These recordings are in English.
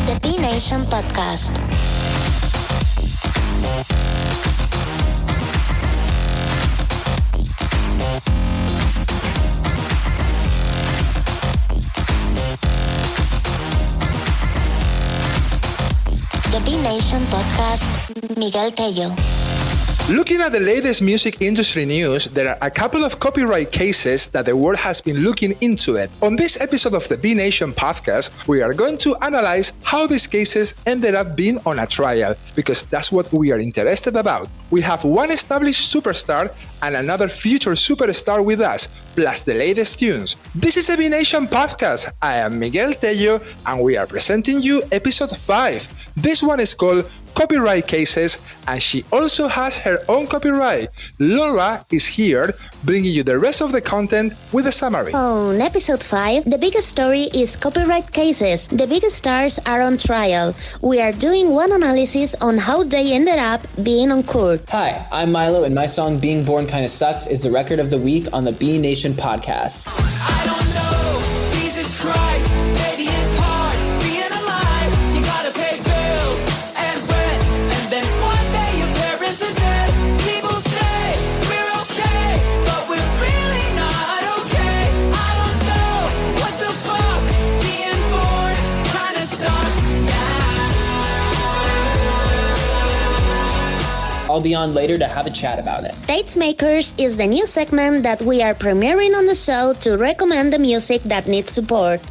The B Nation Podcast. The B Nation Podcast, Miguel Tello. Looking at the latest music industry news, there are a couple of copyright cases that the world has been looking into it. On this episode of the B Nation Podcast, we are going to analyze how these cases ended up being on a trial, because that's what we are interested about. We have one established superstar and another future superstar with us, plus the latest tunes. This is the B Nation Podcast. I am Miguel Tello, and we are presenting you episode 5. This one is called Copyright Cases, and she also has her own copyright. Laura is here, bringing you the rest of the content with a summary. On episode 5, the biggest story is copyright cases. The biggest stars are on trial. We are doing one analysis on how they ended up being on court. Hi, I'm MYYLO, and my song Being Born Kinda Sucks is the record of the week on the B Nation Podcast. I don't know, Jesus Christ, maybe it's hard being alive. You gotta pay bills and rent, and then one day your parents are dead. People say we're okay, but we're really not okay. I don't know what the fuck being born kinda sucks. I'll be on later to have a chat about it. TASTEMAKERS is the new segment that we are premiering on the show to recommend the music that needs support.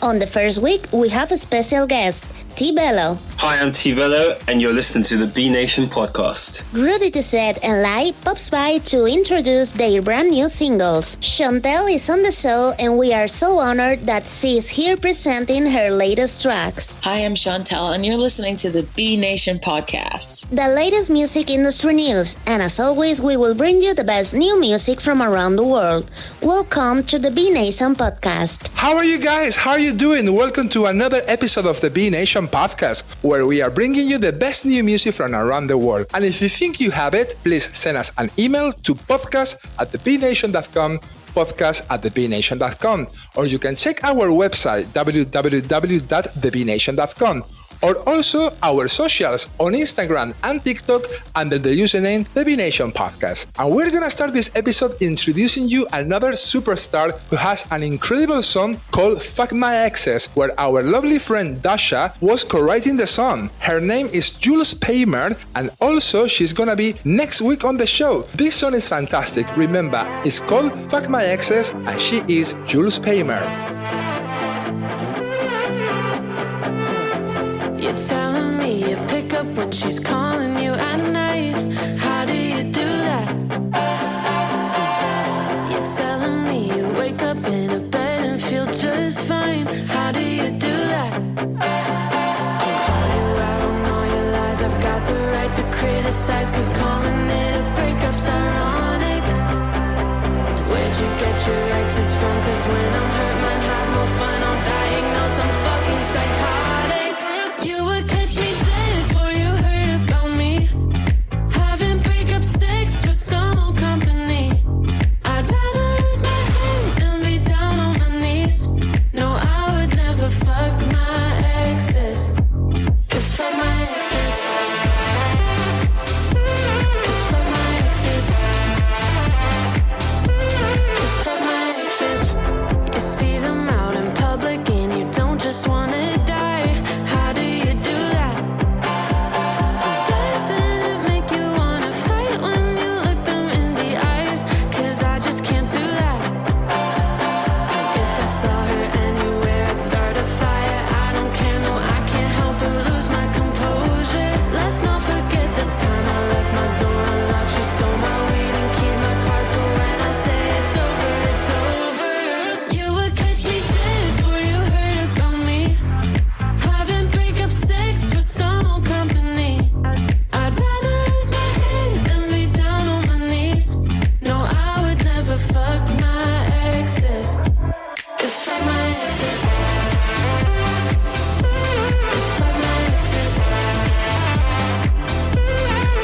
On the first week, we have a special guest, BELLO. Hi, I'm BELLO, and you're listening to the B Nation Podcast. Rudy Tusset and Lai pops by to introduce their brand new singles. Shontelle is on the show, and we are so honored that she is here presenting her latest tracks. Hi, I'm Shontelle, and you're listening to the B Nation Podcast. The latest music industry news, and as always, we will bring you the best new music from around the world. Welcome to the B Nation Podcast. How are you guys? How are you doing? Welcome to another episode of the B Nation Podcast, where we are bringing you the best new music from around the world. And if you think you have it, please send us an email to podcast@thebnation.com, podcast@thebnation.com, or you can check our website www.thebnation.com, or also our socials on Instagram and TikTok under the username The B Nation Podcast. And we're gonna start this episode introducing you another superstar who has an incredible song called Fuck My Exes, where our lovely friend Dasha was co-writing the song. Her name is Jules Paymer, and also she's gonna be next week on the show. This song is fantastic. Remember, it's called Fuck My Exes, and she is Jules Paymer. You're telling me you pick up when she's calling you at night. How do you do that? You're telling me you wake up in a bed and feel just fine. How do you do that? I'll call you out on all your lies. I've got the right to criticize, 'cause calling it a breakup's ironic. Where'd you get your exes from? 'Cause when I'm hurt, mine have more fun. I'll diagnose, I'm fucking psychotic. You would catch me dead before you heard about me. Having breakup sex with some old company. I'd rather lose my head than be down on my knees. No, I would never fuck my exes. 'Cause fuck my exes. 'Cause fuck my exes. 'Cause fuck my exes. You see them out in public and you don't just wanna die. How do you do that? Doesn't it make you wanna fight when you look them in the eyes? 'Cause I just can't do that. If I saw her anywhere, I'd start a fire. I don't care, no, I can't help but lose my composure. Let's not forget the time I left my door unlocked. She stole my weed and keep my car, so when I say it's over, it's over. You would catch me dead before you heard about me. Having breakup sex with some old company. I'd rather lose my head than be down on my knees. No, I would never fuck my exes. 'Cause fuck my exes. 'Cause fuck my exes.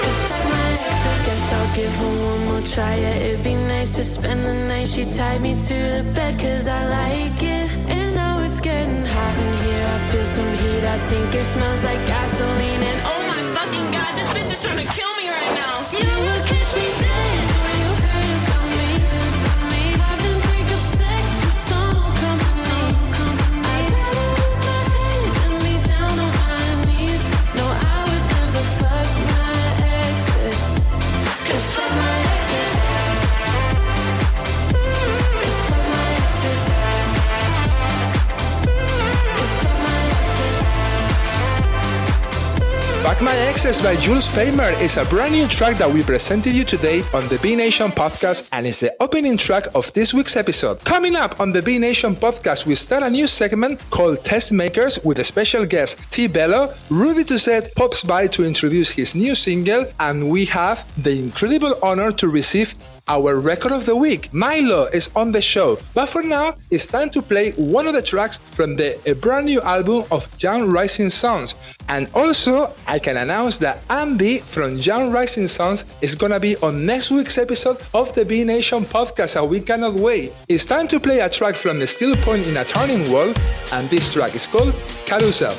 'Cause fuck my exes. Guess I'll give her one more try. Yeah, it'd be nice to spend the night. She tied me to the bed 'cause I like it. And now it's getting hot in here. I feel some heat. I think it smells like gasoline. And oh my fucking god, this bitch is trying to kill me right now. You will catch me dead when you heard about me. Having breakup sex with some company. I'd rather lose my head than be down on my knees. No, I would never fuck my exes. 'Cause fuck my exes. 'Cause fuck my exes. 'Cause fuck my exes. Back My Exes by Jules Paymer is a brand new track that we presented you today on the B Nation podcast and is the opening track of this week's episode. Coming up on the B Nation podcast, we start a new segment called Tastemakers with a special guest, BELLO. Ruby Tuzet pops by to introduce his new single, and we have the incredible honor to receive our record of the week. MYYLO is on the show, but for now, it's time to play one of the tracks from the brand new album of Young Rising Suns. And also, I can announce that Andy from Young Rising Suns is gonna be on next week's episode of the B Nation podcast, and we cannot wait. It's time to play a track from the Still Point in a Turning World, and this track is called Carousel.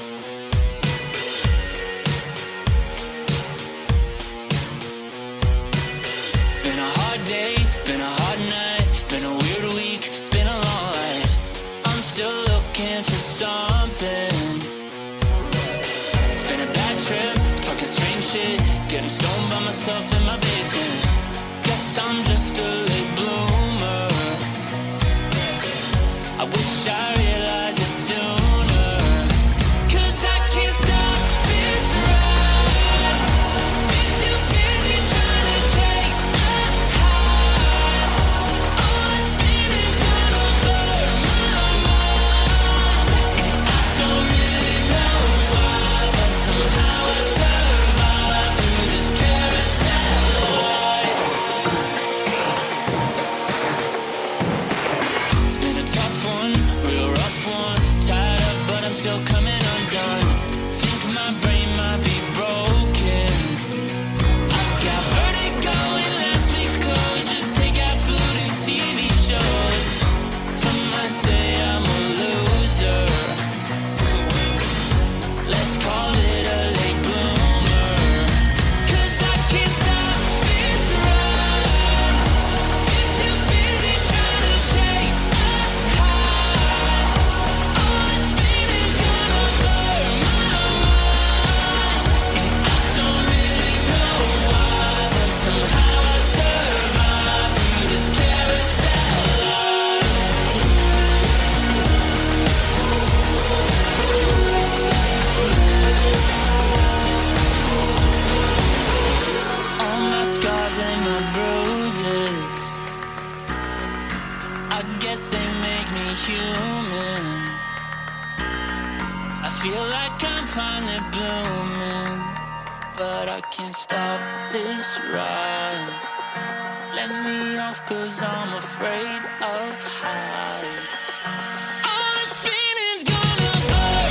Been a hard day, been a hard night, been a weird week, been a long life. I'm still looking for something. It's been a bad trip, talking strange shit, getting stoned by myself in my basement. Guess I'm just a late bloomer. I wish I realized it sooner. 'Cause I can't stop this ride. Been too busy trying to chase a high. All the spinning's gonna blur my mind. And I don't really know why, but somehow I survive through this carousel life. It's been a tough one, real rough one. Tied up, but I'm still coming undone. Think my brain might be broken. I've got vertigo in last week's clothes. Just take out food and TV shows. Some might say I'm a loser. Let's call it a late bloomer. 'Cause I can't stop this ride. Been too busy trying to chase a high. All the spinning's gonna blur my mind. And I don't really know why, but somehow I survive through this carousel life. All my scars and my bruises, I guess they make me human. I feel like I'm finally blooming, but I can't stop this ride. Let me off 'cause I'm afraid of heights. All the spinning's gonna blur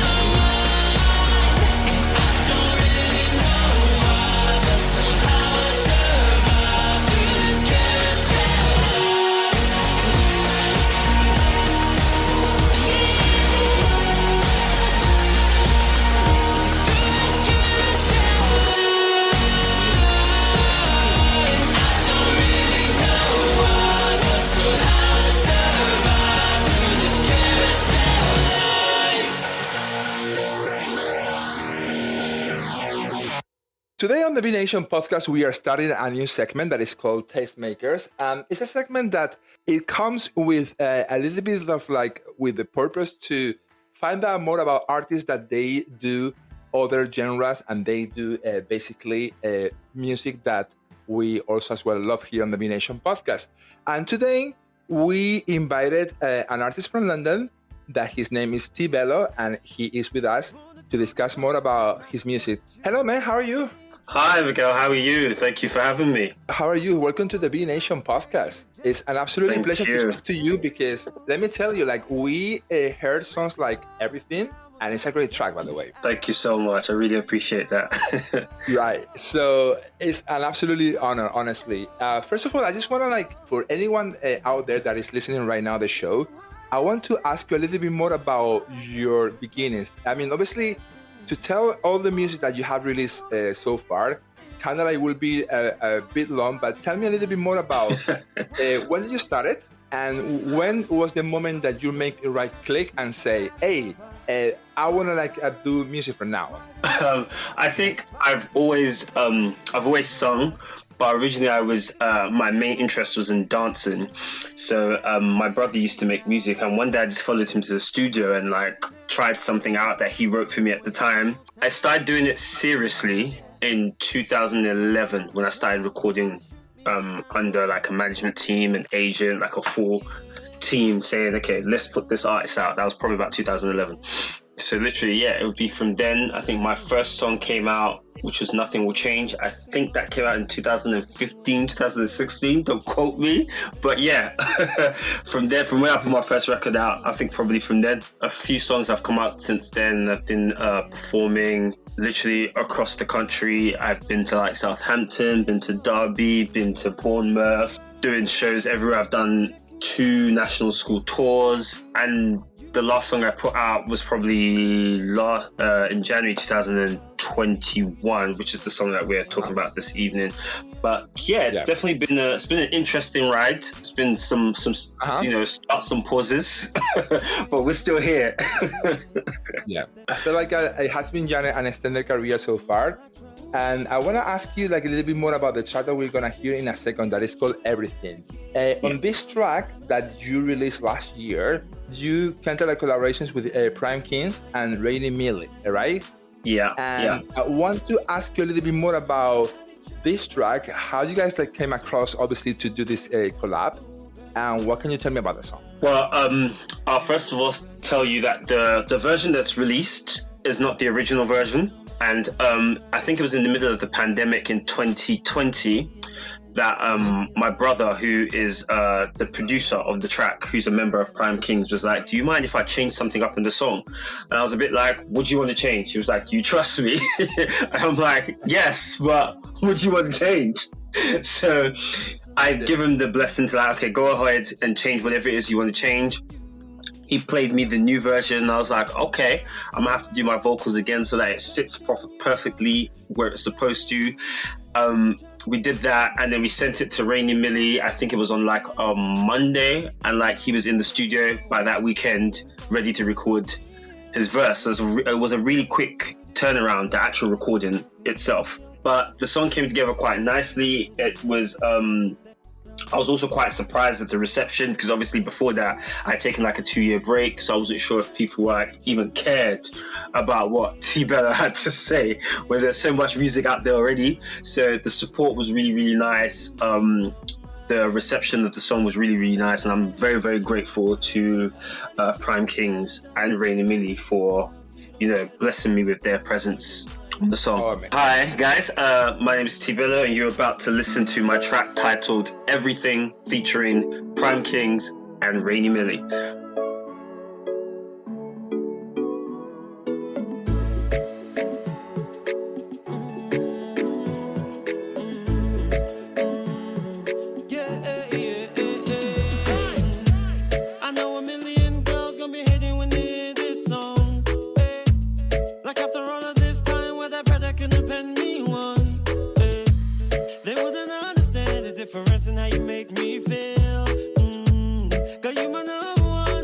my mind. And I don't really know why, but somehow I survive through this carousel life. Through this carousel life. I don't really know why, but somehow I survive through this carousel life. Today on the B Nation podcast, we are starting a new segment that is called Tastemakers. It's a segment that it comes with a little bit of like with the purpose to find out more about artists that they do other genres and they do basically music that we also as well love here on the B Nation podcast. And today we invited an artist from London that his name is BELLO, and he is with us to discuss more about his music. Hello, man. How are you? Hi, Miguel. How are you? Thank you for having me. How are you? Welcome to the B Nation podcast. It's an absolute Thank pleasure you. to speak to you because let me tell you, like we heard songs like Everything, and it's a great track, by the way. Thank you so much. I really appreciate that. Right. So it's an absolutely honor, honestly. First of all, I just want to like for anyone out there that is listening right now, the show, I want to ask you a little bit more about your beginnings. I mean, obviously, to tell all the music that you have released so far, kind of like will be a bit long, but tell me a little bit more about when you started and when was the moment that you make a right click and say, hey, I want to do music from now on. I think I've always sung, but originally I was my main interest was in dancing. So my brother used to make music, and one day I just followed him to the studio and tried something out that he wrote for me at the time. I started doing it seriously in 2011 when I started recording under a management team, an agent, a full team saying, okay, let's put this artist out. That was probably about 2011. So literally, it would be from then. I think my first song came out, which was Nothing Will Change. I think that came out in 2015, 2016. Don't quote me. But from there, from when I put my first record out, I think probably from then, a few songs have come out since then. I've been performing literally across the country. I've been to Southampton, been to Derby, been to Bournemouth, doing shows everywhere. I've done 2 national school tours, and the last song I put out was probably in January 2021, which is the song that we're talking about this evening. But it's definitely been an interesting ride. It's been some starts, some pauses, but we're still here. I feel like it has been an extended career so far. And I want to ask you a little bit more about the track that we're going to hear in a second that is called Everything. On this track that you released last year, you canted collaborations with Prime Kings and Rainy Millie, right? Yeah. And I want to ask you a little bit more about this track, how you guys came across, obviously, to do this collab, and what can you tell me about the song? Well, I'll first of all tell you that the version that's released is not the original version. And I think it was in the middle of the pandemic in 2020 that my brother, who is the producer of the track, who's a member of Prime Kings, was like, do you mind if I change something up in the song? And I was a bit like, what do you want to change? He was like, do you trust me? And I'm like, yes, but what do you want to change? So I give him the blessing to okay, go ahead and change whatever it is you want to change. He played me the new version, and I was like, okay, I'm gonna have to do my vocals again so that it sits perfectly where it's supposed to. We did that, and then we sent it to Rainy Millie. I think it was on a Monday, and he was in the studio by that weekend, ready to record his verse. So it was a really quick turnaround, the actual recording itself. But the song came together quite nicely. It was I was also quite surprised at the reception, because obviously before that I'd taken a 2-year break, so I wasn't sure if people even cared about what T-BELLO had to say when there's so much music out there already. So the support was really, really nice. The reception of the song was really, really nice, and I'm very, very grateful to Prime Kings and Rainy Millie for blessing me with their presence on the song. Hi guys, my name is T-BELLO, and you're about to listen to my track titled Everything, featuring Prime Kings and Rainy Millie. Difference in how you make me feel. Girl, you my number one.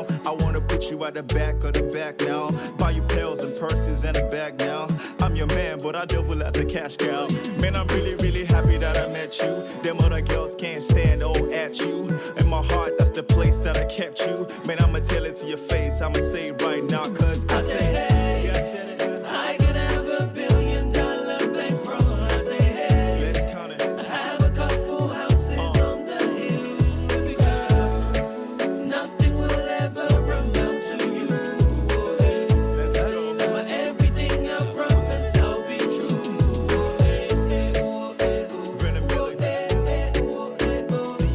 now. I wanna put you at the back of the back now. Buy you pills and purses and a bag now. I'm your man, but I double as a cash cow. Man, I'm really, really happy that I met you. Them other girls can't stand all at you. In my heart, that's the place that I kept you. Man, I'ma tell it to your face. I'ma say it right now, cause I say, hey, I said it. I could have $1 billion bankroll. I say, hey, Let's count it. I have a couple houses on the hill. Baby girl, nothing will ever amount to you. Let's go. But everything I promise I'll be true.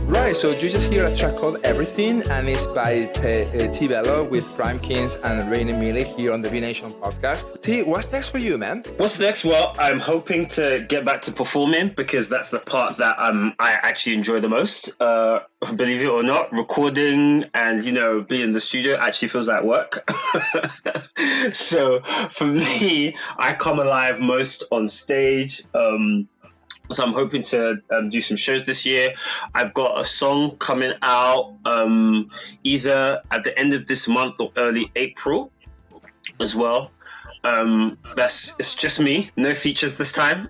Right, so you just hear a track called Everything, and it's by BELLO with Prime Kings and Rainy Millie here on the B Nation podcast. T, what's next for you, man? What's next? Well, I'm hoping to get back to performing because that's the part that I actually enjoy the most. Believe it or not, recording and being in the studio actually feels like work. So for me, I come alive most on stage. So I'm hoping to do some shows this year. It's got a song coming out either at the end of this month or early April as well. It's just me, no features this time.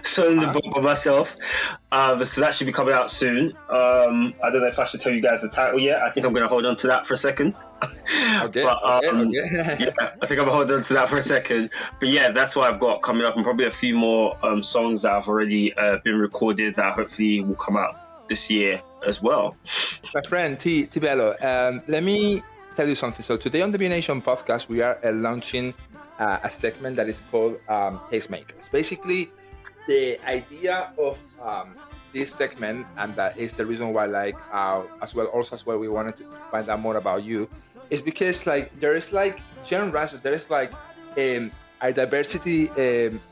So in the book by myself. So that should be coming out soon. I don't know if I should tell you guys the title yet. I think I'm going to hold on to that for a second. Okay. But, Okay. yeah, I think I'm going to hold on to that for a second. But yeah, that's what I've got coming up, and probably a few more songs that have already been recorded that hopefully will come out this year as well. My friend BELLO, let me tell you something. So today on the B Nation podcast, we are launching a segment that is called Tastemakers. Basically, the idea of this segment, and that is the reason why, as well, we wanted to find out more about you, is because there is genres, there is a diversity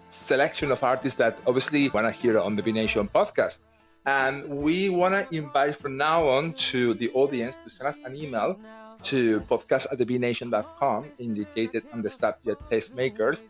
selection of artists that obviously want to hear on the B Nation podcast. And we want to invite from now on to the audience to send us an email to podcast@thebnation.com, indicated on the subject Tastemakers,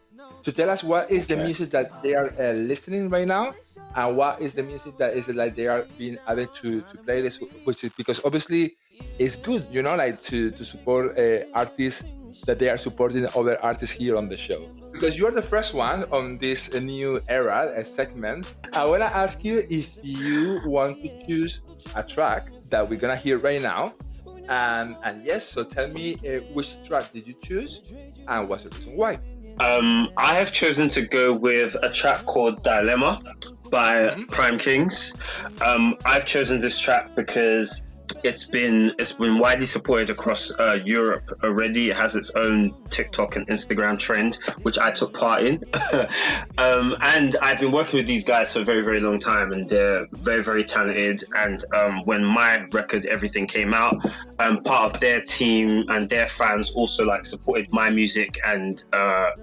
to tell us what is the music that they are listening right now, and what is the music that is they are being added to playlists, which is because obviously it's good, to support artists that they are supporting other artists here on the show. Because you are the first one on this new era, a segment, I want to ask you if you want to choose a track that we're going to hear right now. And yes, so tell me which track did you choose and what's the reason why? I have chosen to go with a track called Dilemma by Prime Kings. I've chosen this track because it's been widely supported across Europe already. It has its own TikTok and Instagram trend, which I took part in. And I've been working with these guys for a very, very long time, and they're very, very talented. And when my record Everything came out, part of their team and their fans also supported my music and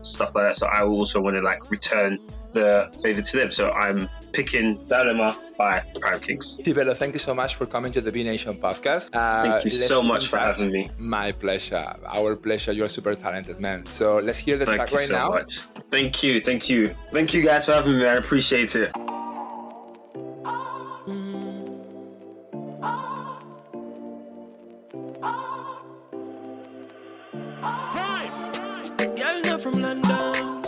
stuff like that. So I also want to return the favor to them. So I'm picking Dilemma by Prime Kings. BELLO, thank you so much for coming to the B Nation podcast. Thank you so much for having me. My pleasure. Our pleasure. You're a super talented man. So let's hear the track right now. Thank you. Thank you guys for having me. I appreciate it. Girl, not from London.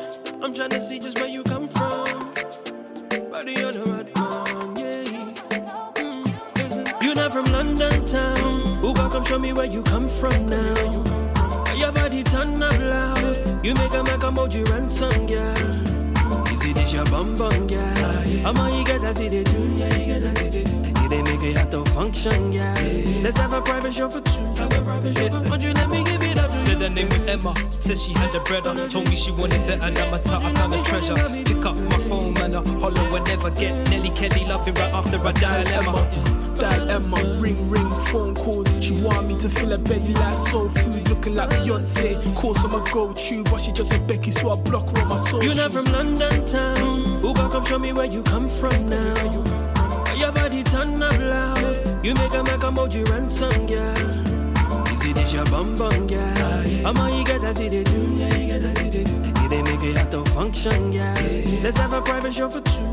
I'm trying to see just where you come from. Body on the right one, yeah. You're not from London town. Who gon' come show me where you come from now? Your body turn up loud. You make a emoji ransom, girl. You see this your bum bum, girl. I'm all you get that they do, yeah, you get that they do. They make it have to function, yeah. Let's have a private show for two. Listen, won't you let me give it up to Said her name was Emma, said she had the bread on. Told me she wanted better, now I found a treasure. Pick up my phone, man, I holler whenever. Get Nelly Kelly loving right after I dial Emma. Ring, phone call. She want me to fill her belly like soul food. Looking like Beyonce. Course I'm a go-to, but she just a Becky, so I block her on my socials. You're not from London town. Who gon' come show me where you come from now? Your body turn up loud. You make a emoji ransom, girl. You see this your bum bum, girl. I'm all you get that they do, yeah, you get that they do. They make it have to function, yeah. Let's have a private show for two.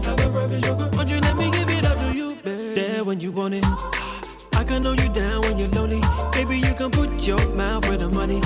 Won't you let me give it up to you, babe? There when you want it. I can hold you down when you're lonely. Baby, you can put your mouth where the money.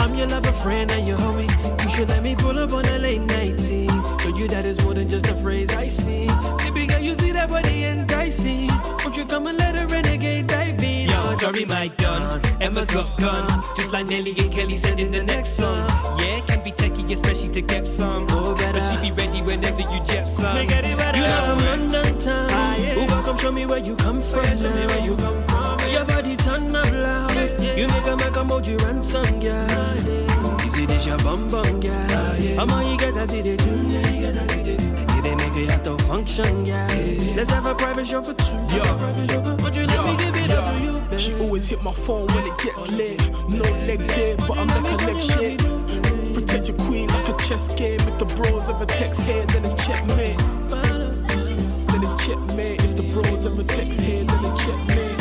I'm your lover, friend, and your homie. You should let me pull up on a late night team. Show you that it's more than just a phrase I see. Baby girl, you see that body enticing. Won't you come and let a renegade dive in? Yo, sorry, my gun, Emma got gun. Just like Nelly and Kelly said in the next song. Yeah, it can be techie, especially to get some. But she be ready whenever you jet some. You are from London town. Oh, welcome, show me where you come from now. Your body turn up loud. You make a emoji ransom, yeah. You see this your bum bum, yeah. I'm all you get that it do, yeah. They make it have to function, yeah. Let's have a private show for two. Won't you let me give it up to you, babe? She always hit my phone when it gets lit. No leg there, but I'm like a leg shit. Protect your queen like a chess game. If the bros ever text here, then it's checkmate. Then it's checkmate. If the bros ever text here, then it's checkmate.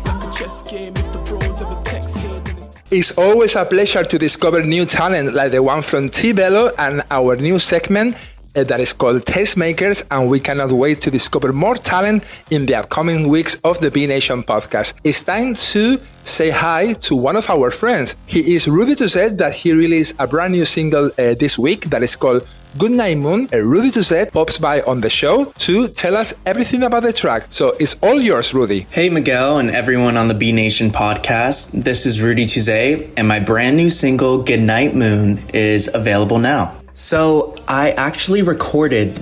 Like a chess game. If the bros ever text here, then It's always a pleasure to discover new talent like the one from BELLO and our new segment that is called Tastemakers, and we cannot wait to discover more talent in the upcoming weeks of the B Nation podcast. It's time to say hi to one of our friends. He is Ruby to Set that he released a brand new single this week that is called Goodnight Moon. Ruby to Set pops by on the show to tell us everything about the track. So it's all yours, Rudy. Hey Miguel and everyone on the B Nation podcast. This is Rudy Tuesday, and my brand new single Goodnight Moon is available now. So I actually recorded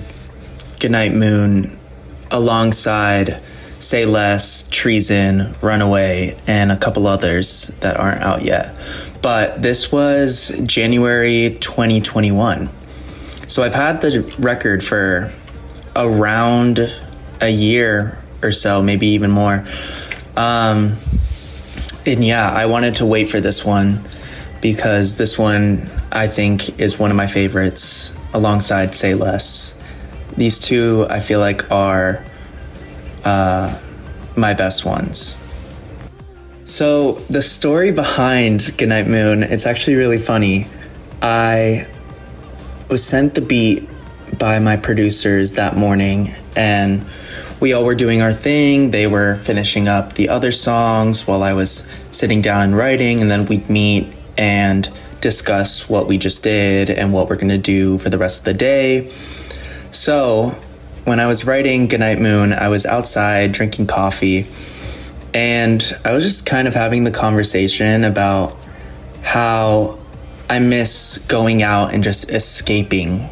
Goodnight Moon alongside Say Less, Treason, Runaway, and a couple others that aren't out yet. But this was January 2021. So I've had the record for around a year or so, maybe even more. And yeah, I wanted to wait for this one because this one I think is one of my favorites alongside Say Less. These two I feel like are my best ones. So the story behind Goodnight Moon, it's actually really funny. I was sent the beat by my producers that morning, and we all were doing our thing. They were finishing up the other songs while I was sitting down and writing, and then we'd meet and discuss what we just did and what we're gonna do for the rest of the day. So when I was writing Goodnight Moon, I was outside drinking coffee, and I was just kind of having the conversation about how I miss going out and just escaping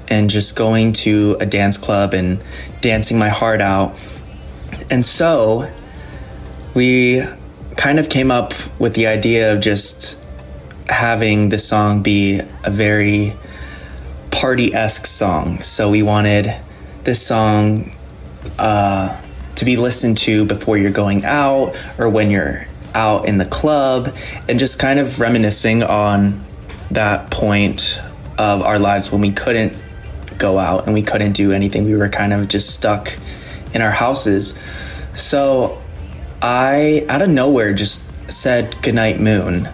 and just going to a dance club and dancing my heart out. And so we kind of came up with the idea of just having the song be a very party-esque song. So we wanted this song to be listened to before you're going out or when you're out in the club, and just kind of reminiscing on that point of our lives when we couldn't go out and we couldn't do anything. We were kind of just stuck in our houses. So I, out of nowhere, just said Goodnight Moon,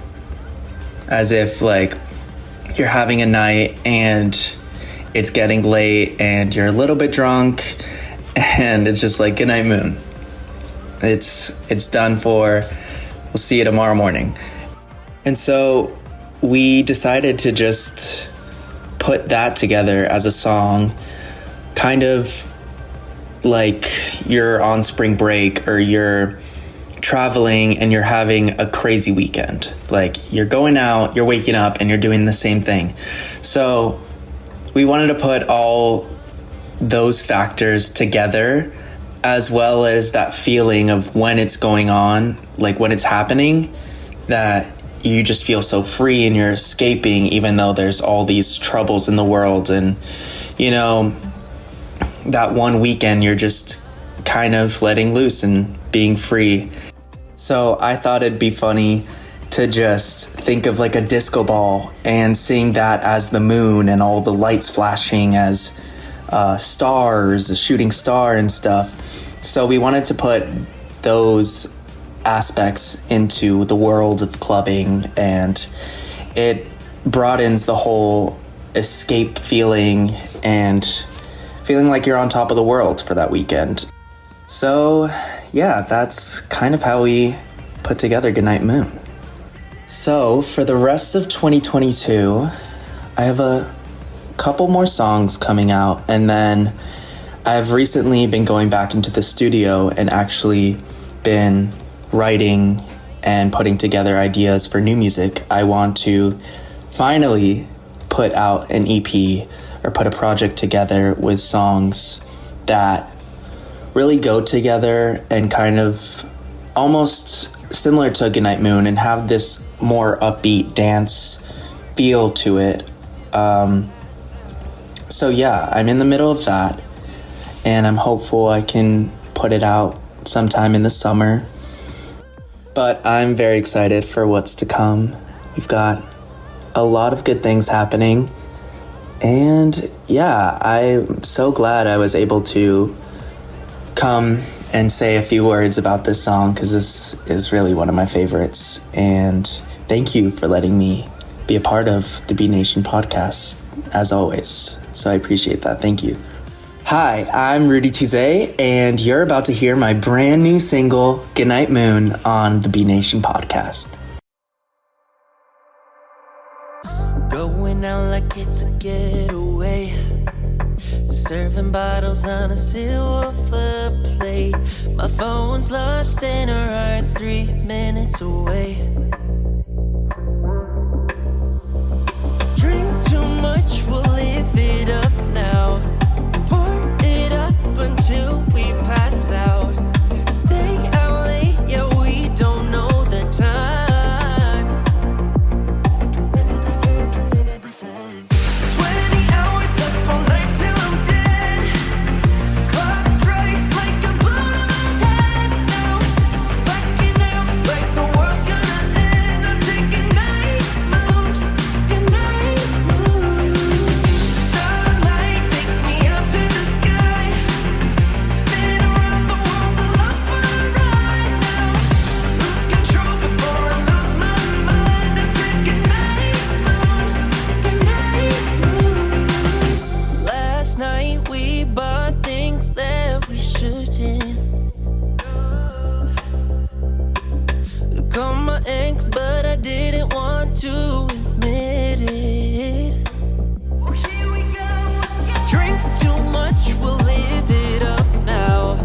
as if like you're having a night and it's getting late and you're a little bit drunk, and it's just like Goodnight Moon. It's done for. We'll see you tomorrow morning. And so we decided to just put that together as a song, kind of like you're on spring break or you're traveling and you're having a crazy weekend. Like you're going out, you're waking up, and you're doing the same thing. So we wanted to put all those factors together, as well as that feeling of when it's going on, like when it's happening, that you just feel so free and you're escaping, even though there's all these troubles in the world. And, you know, that one weekend, you're just kind of letting loose and being free. So I thought it'd be funny to just think of like a disco ball and seeing that as the moon and all the lights flashing as stars, a shooting star and stuff. So we wanted to put those aspects into the world of clubbing, and it broadens the whole escape feeling and feeling like you're on top of the world for that weekend. So yeah, that's kind of how we put together Goodnight Moon. So for the rest of 2022, I have a couple more songs coming out, and then I've recently been going back into the studio and actually been writing and putting together ideas for new music. I want to finally put out an EP or put a project together with songs that really go together and kind of almost similar to Goodnight Moon and have this more upbeat dance feel to it. So yeah, I'm in the middle of that, and I'm hopeful I can put it out sometime in the summer. But I'm very excited for what's to come. We've got a lot of good things happening. And yeah, I'm so glad I was able to come and say a few words about this song, because this is really one of my favorites. And thank you for letting me be a part of the B Nation podcast, as always. So I appreciate that. Thank you. Hi, I'm Rudy Tuesday, and you're about to hear my brand new single, Goodnight Moon, on the B Nation podcast. Going out like it's a getaway, serving bottles on a silver plate. My phone's lost and a ride's 3 minutes away. Drink too much, we'll live it up now. Pour it up until we pass out. Stay out late, yeah, we don't know the time. 20 hours up all night till I'm dead. Clock strikes like a blow to my head now. Blacking out like the world's gonna end. I say goodnight moon, goodnight moon. Starlight takes me out to the sky. Spin around the world, the love for a ride now. Lose control before I lose my mind. I said goodnight moon, goodnight moon. Last night we bought things that we shouldn't. Called my ex, but I didn't want to admit it. Drink too much, we'll live it up now.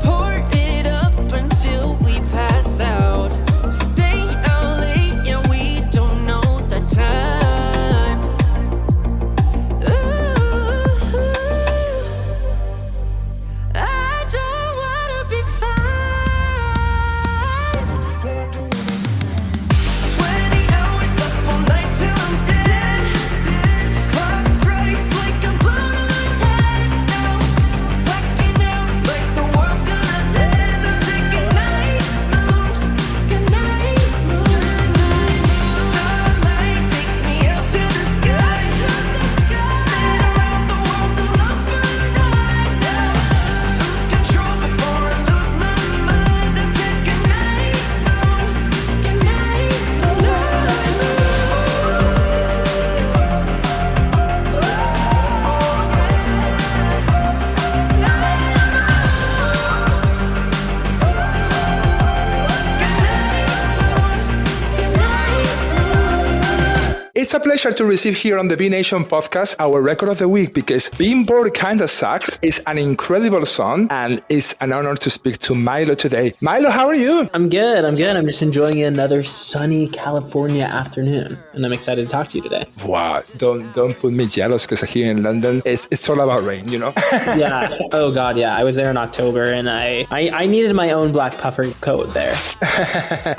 Pour it up until we pass out. Stay out late, yeah, we don't know the time. Ooh, I don't wanna be fine. 20 hours up all night till I'm dead. Clock strikes like a blow to my head now. Blacking out like the world's gonna end. I say goodnight moon, goodnight moon. Starlight takes me out to the sky. Spin around the world, the love for a ride now. Lose control before I lose my mind. I said goodnight moon, goodnight It's a pleasure to receive here on the B Nation podcast our record of the week, because Being Bored Kinda Sucks is an incredible song, and it's an honor to speak to MYYLO today. MYYLO, how are you? I'm good. I'm just enjoying another sunny California afternoon, and I'm excited to talk to you today. Wow, don't put me jealous, because here in London, it's all about rain, you know? Yeah. Oh God, yeah. I was there in October, and I needed my own black puffer coat there.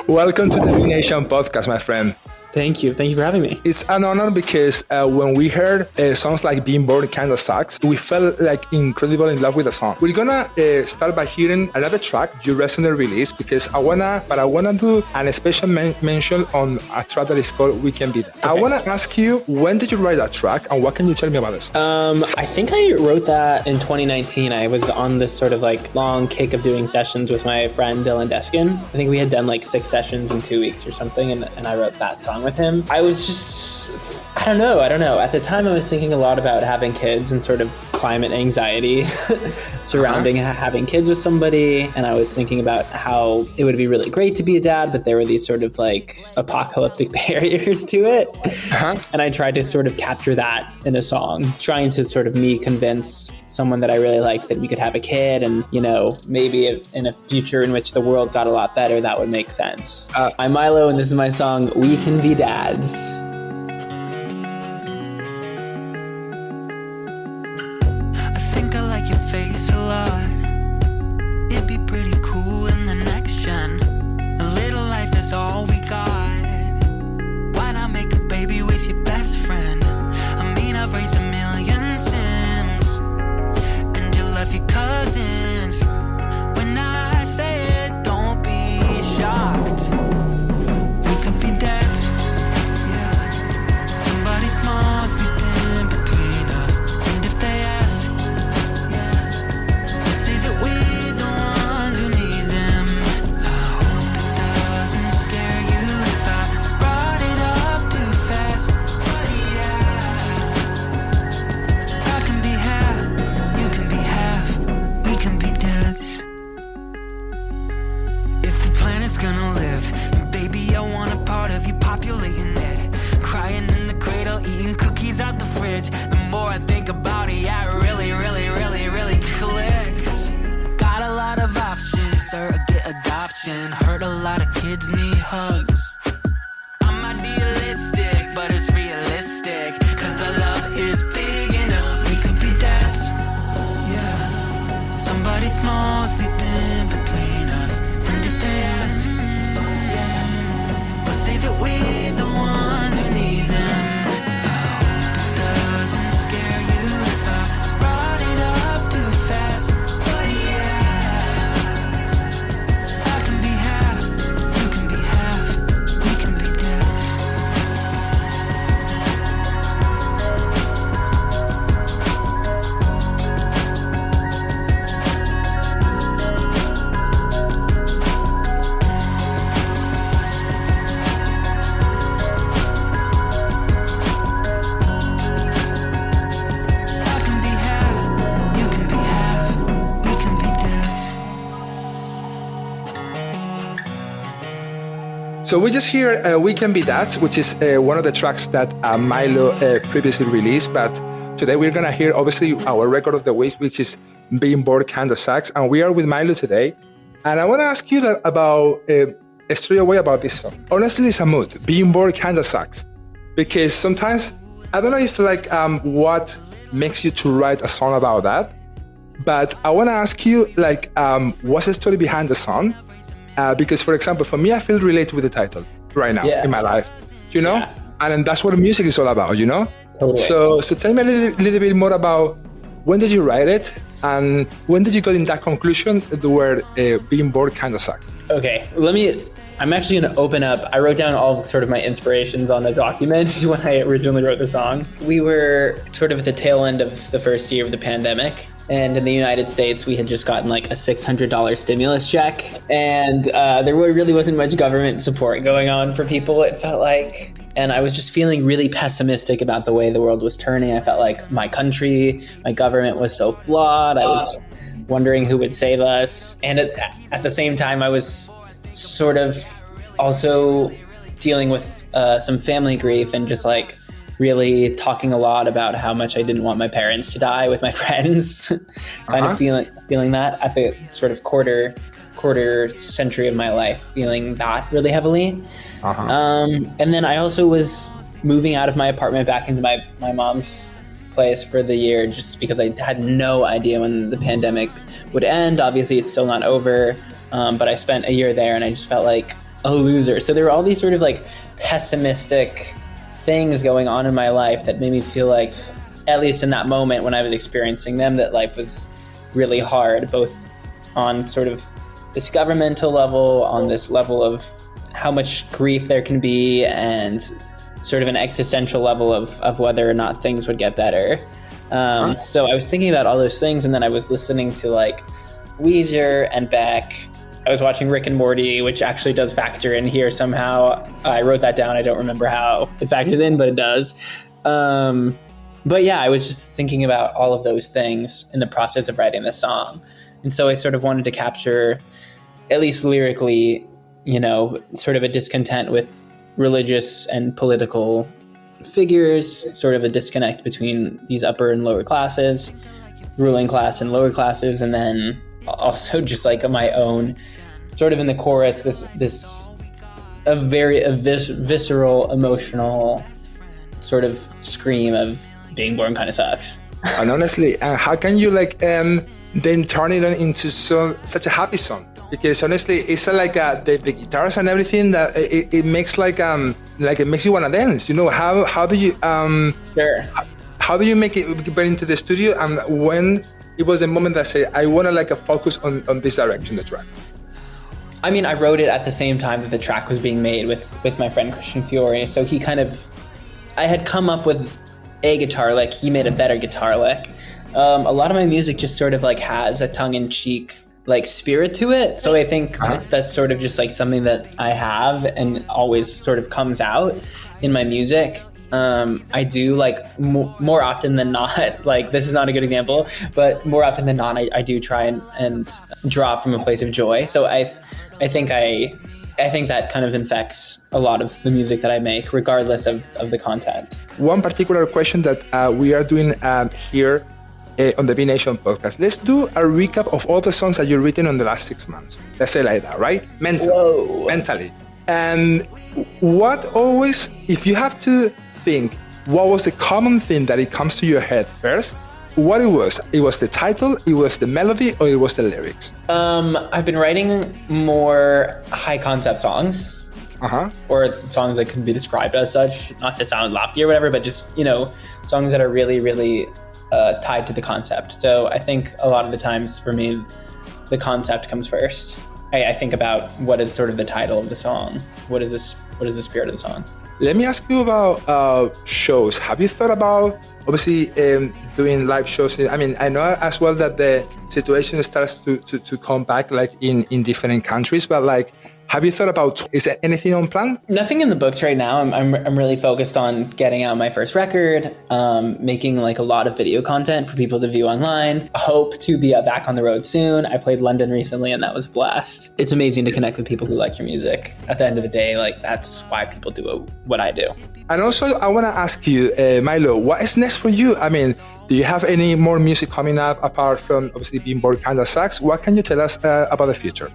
Welcome to the B Nation podcast, my friend. Thank you for having me. It's an honor, because when we heard songs like Being Bored Kinda Sucks, we felt like incredible in love with the song. We're gonna start by hearing another track you recently released, because I wanna do an special mention on a track that is called We Can Be There. Okay. I wanna ask you, when did you write that track, and what can you tell me about this? I think I wrote that in 2019. I was on this sort of like long kick of doing sessions with my friend Dylan Deskin. I think we had done like 6 sessions in 2 weeks or something, and I wrote that song with him. I was just I don't know. At the time, I was thinking a lot about having kids and sort of climate anxiety surrounding having kids with somebody. And I was thinking about how it would be really great to be a dad, but there were these sort of like apocalyptic barriers to it. And I tried to sort of capture that in a song, trying to sort of convince someone that I really liked that we could have a kid. And, you know, maybe in a future in which the world got a lot better, that would make sense. I'm MYYLO, and this is my song, We Can Be Dads. Hurt a lot of kids need hugs. I'm idealistic, but it's realistic, 'cause our love is big enough. We could be dads, yeah. Somebody small sleeping between us, and if they ask, yeah, we'll say that we're the ones who need them. I hope it doesn't scare you if I brought it up too fast, but yeah. So we just hear We Can Be Dads, which is one of the tracks that MYYLO previously released. But today we're going to hear, obviously, our record of the week, which is Being Bored Kinda Sucks. And we are with MYYLO today. And I want to ask you about, straight away about this song. Honestly, it's a mood. Being bored kinda sucks. Because sometimes, I don't know if like what makes you to write a song about that. But I want to ask you, like, what's the story behind the song? Because, for example, for me, I feel related with the title right now in my life, you know? Yeah. And that's what music is all about, you know? Totally. So tell me a little bit more about when did you write it and when did you get in that conclusion where being bored kind of sucks? Okay, I'm actually going to open up. I wrote down all sort of my inspirations on the document when I originally wrote the song. We were sort of at the tail end of the first year of the pandemic. And in the United States, we had just gotten like a $600 stimulus check. And there really wasn't much government support going on for people, it felt like. And I was just feeling really pessimistic about the way the world was turning. I felt like my country, my government was so flawed. I was wondering who would save us. And at the same time, I was sort of also dealing with some family grief and just like really talking a lot about how much I didn't want my parents to die with my friends. Kind of feeling that at the sort of quarter century of my life, feeling that really heavily. And then I also was moving out of my apartment back into my mom's place for the year, just because I had no idea when the pandemic would end. Obviously, it's still not over, but I spent a year there and I just felt like a loser. So there were all these sort of like pessimistic things going on in my life that made me feel like, at least in that moment when I was experiencing them, that life was really hard, both on sort of this governmental level, on this level of how much grief there can be, and sort of an existential level of whether or not things would get better. So I was thinking about all those things, and then I was listening to like Weezer and Beck I was watching Rick and Morty, which actually does factor in here somehow. I wrote that down. I don't remember how it factors in, but it does. But yeah, I was just thinking about all of those things in the process of writing the song. And so I sort of wanted to capture, at least lyrically, you know, sort of a discontent with religious and political figures, sort of a disconnect between these upper and lower classes, ruling class and lower classes, and then also just like my own sort of in the chorus, this very visceral, emotional sort of scream of being born kind of sucks. And honestly, how can you like then turn it into such a happy song? Because honestly, it's like the guitars and everything that it makes like it makes you wanna dance. You know, how do you Sure. How do you make it get into the studio, and when it was the moment that I say I wanna like focus on this direction, the track? I mean, I wrote it at the same time that the track was being made with my friend Christian Fiore. So I had come up with a guitar lick. He made a better guitar lick. A lot of my music just sort of like has a tongue-in-cheek like spirit to it. So I think that's sort of just like something that I have and always sort of comes out in my music. I do like more often than not, like this is not a good example, but more often than not, I do try and draw from a place of joy. So I think that kind of infects a lot of the music that I make, regardless of the content. One particular question that we are doing here on the B Nation podcast. Let's do a recap of all the songs that you've written in the last 6 months. Let's say like that, right? Mentally. And what always, if you have to think, what was the common thing that it comes to your head first? What it was? It was the title, it was the melody, or it was the lyrics? I've been writing more high concept songs. Or songs that could be described as such, not to sound lofty or whatever, but just, you know, songs that are really, really tied to the concept. So I think a lot of the times for me, the concept comes first. I think about what is sort of the title of the song. What is the spirit of the song? Let me ask you about shows. Have you thought about obviously doing live shows? I mean, I know as well that the situation starts to come back like in different countries, but like, have you thought about, is there anything on plan? Nothing in the books right now. I'm really focused on getting out my first record, making like a lot of video content for people to view online. Hope to be back on the road soon. I played London recently and that was a blast. It's amazing to connect with people who like your music. At the end of the day, like that's why people do what I do. And also I want to ask you, MYYLO, what is next for you? I mean, do you have any more music coming up apart from obviously being born kinda sucks? What can you tell us about the future?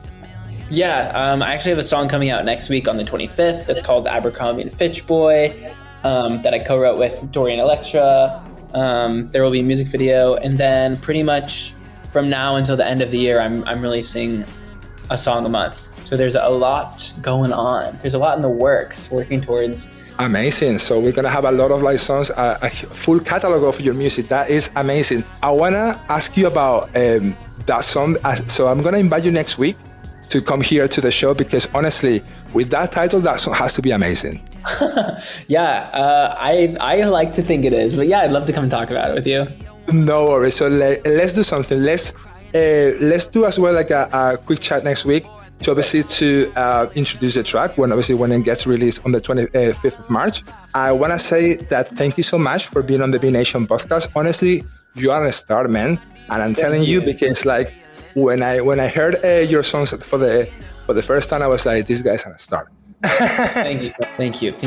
Yeah, I actually have a song coming out next week on the 25th. It's called Abercrombie and Fitch Boy, that I co-wrote with Dorian Electra. There will be a music video, and then pretty much from now until the end of the year, I'm releasing a song a month. So there's a lot going on. There's a lot in the works, working towards. Amazing. So we're gonna have a lot of like songs, a full catalog of your music. That is amazing. I wanna ask you about that song. So I'm gonna invite you next week to come here to the show, because honestly, with that title, that song has to be amazing. Yeah, I like to think it is, but yeah, I'd love to come and talk about it with you. No worries. So let's do something. Let's do as well like a quick chat next week to obviously to introduce the track when it gets released on the 25th of March. I want to say that thank you so much for being on the B Nation podcast. Honestly, you are a star, man, and I'm telling you because like. When I heard your songs for the first time, I was like, this guy's a star. Thank you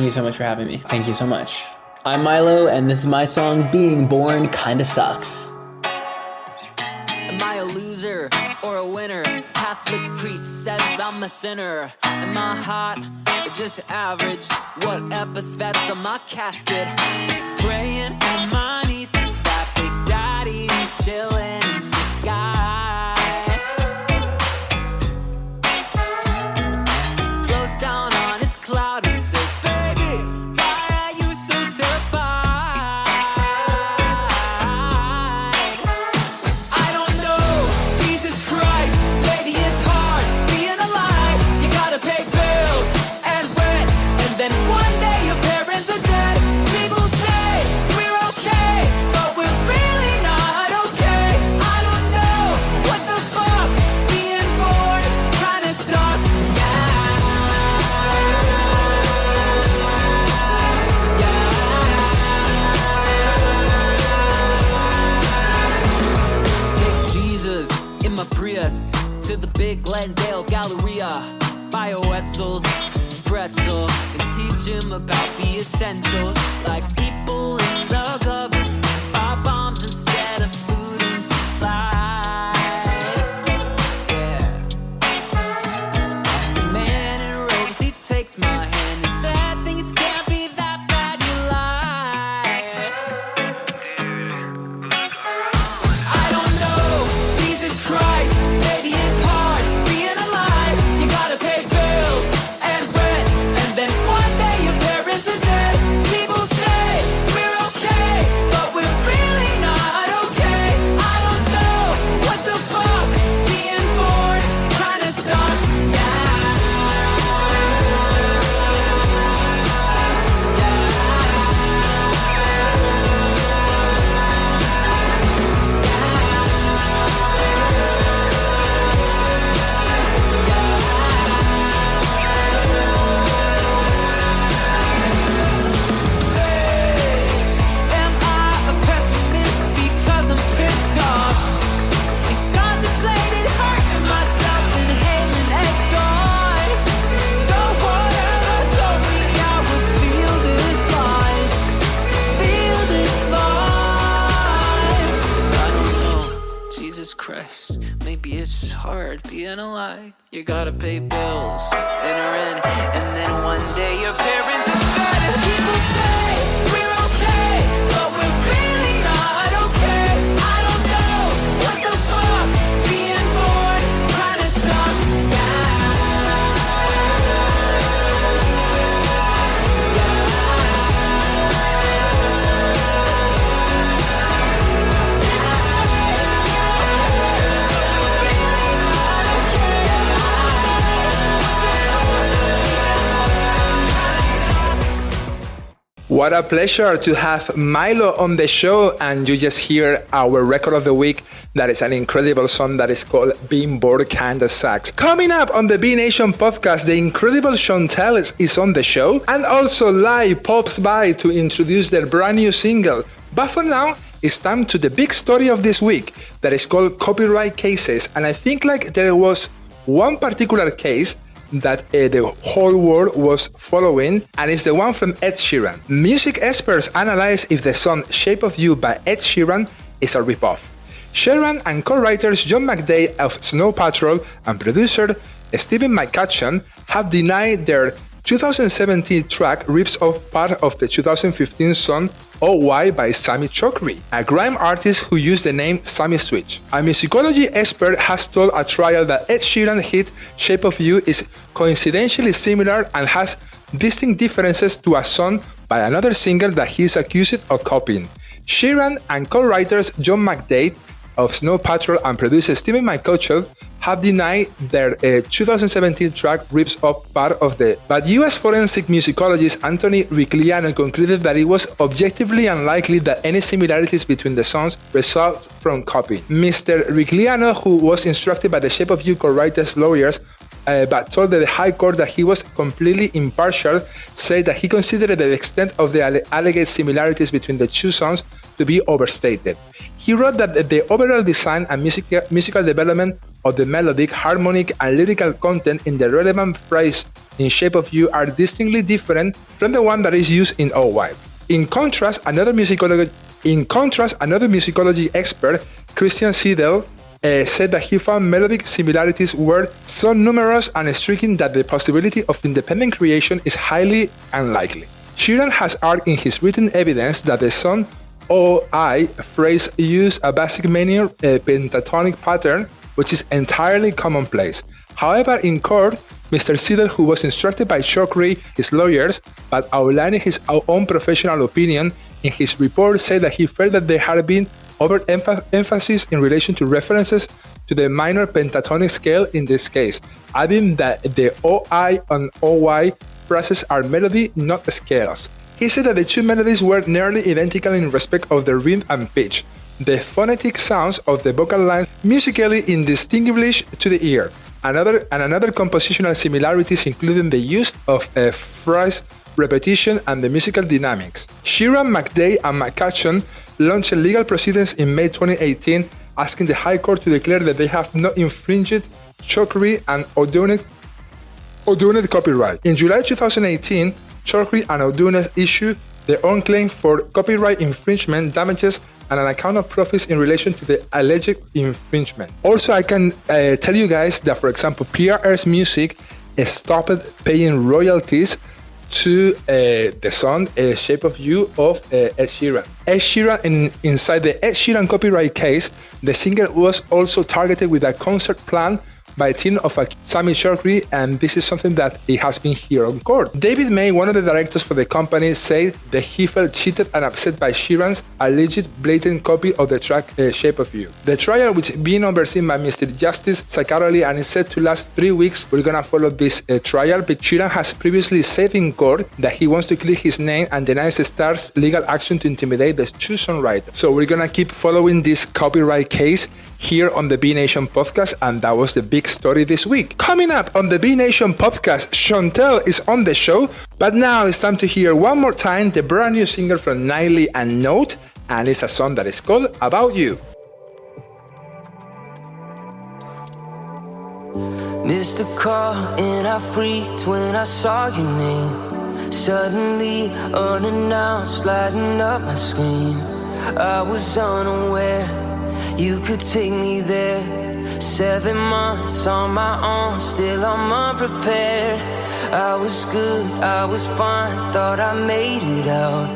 so much for having me. Thank you so much. I'm MYYLO, and this is my song, Being Born Kinda Sucks. Am I a loser or a winner? Catholic priest says I'm a sinner. Am I hot or just average? What epithets on my casket? Praying on my knees to that big daddy who's chilling in the sky. Down on its cloud and says, baby, why are you so terrified? I don't know, Jesus Christ, baby, it's hard being alive. You gotta pay bills and rent, and then one day your parents are dead. People say we're okay, but we're really not okay. Pacific, Glendale, Galleria, bioetzels, pretzel, and teach him about the essentials, like people in the government buy bombs instead of food and supplies. Yeah. The man in robes, he takes my hand and said things can't be that bad, you lie. I don't know, Jesus Christ, maybe it's hard being alive. You gotta pay bills and rent, and then one day your parents are dead. People say we're okay, but we're really not okay. I don't know what the fuck being born kinda sucks. Am I a pessimist because I'm pissed off? And contemplated hurting myself, inhaling exhaust. No one ever told me I would feel this lost. Feel this lost. I don't know, Jesus Christ, maybe it's hard being alive. You gotta pay bills and rent, and then one day your parents are dead. And people say we're okay, but we're really not okay. I don't know what the fuck being born kinda sucks. What a pleasure to have MYYLO on the show, and you just hear our record of the week. That is an incredible song that is called Being Bored Kinda Sucks. Coming up on the B Nation podcast, the incredible SHONTELLE is on the show, and also Live pops by to introduce their brand new single. But for now, it's time to the big story of this week that is called copyright cases, and I think like there was one particular case that the whole world was following, and it's the one from Ed Sheeran. Music experts analyze if the song Shape of You by Ed Sheeran is a ripoff. Sheeran and co-writers John McDade of Snow Patrol and producer Stephen McCutcheon have denied their 2017 track rips off part of the 2015 song OY by Sammy Chokri, a grime artist who used the name Sammy Switch. A musicology expert has told a trial that Ed Sheeran's hit Shape of You is coincidentally similar and has distinct differences to a song by another singer that he is accused of copying. Sheeran and co-writers John McDade of Snow Patrol and producer Stephen McCutcheon have denied their 2017 track rips off part of the. But US forensic musicologist Anthony Rigliano concluded that it was objectively unlikely that any similarities between the songs result from copying. Mr. Rigliano, who was instructed by the Shape of You co-writers' lawyers but told the High Court that he was completely impartial, said that he considered the extent of the alleged similarities between the two songs to be overstated. He wrote that the overall design and musical development of the melodic, harmonic, and lyrical content in the relevant phrase in Shape of You are distinctly different from the one that is used in OY. In contrast, another musicology expert, Christian Siedel, said that he found melodic similarities were so numerous and striking that the possibility of independent creation is highly unlikely. Sheeran has argued in his written evidence that the song OI phrase used a basic minor pentatonic pattern, which is entirely commonplace. However, in court, Mr. Siedel, who was instructed by Chokri, his lawyers, but outlining his own professional opinion in his report, said that he felt that there had been overemphasis in relation to references to the minor pentatonic scale in this case, adding that the OI and OY phrases are melody, not scales. He said that the two melodies were nearly identical in respect of the rhythm and pitch, the phonetic sounds of the vocal lines musically indistinguishable to the ear. Another compositional similarities including the use of a phrase repetition and the musical dynamics. Sheeran, McDade, and McCutcheon launched legal proceedings in May 2018 asking the High Court to declare that they have not infringed Chokri and Odunet copyright. In July 2018, Chokri and Odunet issued their own claim for copyright infringement, damages, and an account of profits in relation to the alleged infringement. Also, I can tell you guys that, for example, PRS Music stopped paying royalties to the song Shape of You of Ed Sheeran. Ed Sheeran, inside the Ed Sheeran copyright case, the singer was also targeted with a concert plan by a team of Sami Chokri, and this is something that it has been here on court. David May, one of the directors for the company, said that he felt cheated and upset by Sheeran's alleged blatant copy of the track Shape of You. The trial, which is being overseen by Mr. Justice Sakaroli and is set to last 3 weeks, we're gonna follow this trial, but Sheeran has previously said in court that he wants to clear his name and denies the star's legal action to intimidate the two songwriters. So we're gonna keep following this copyright case here on the B Nation podcast, and that was the big story this week. Coming up on the B Nation podcast, Shontelle is on the show, but now it's time to hear one more time the brand new single from MYYLO and Note, and it's a song that is called About You. Missed a call and I freaked when I saw your name. Suddenly unannounced, lighting up my screen. I was unaware you could take me there. 7 months on my own, still I'm unprepared. I was good, I was fine, thought I made it out.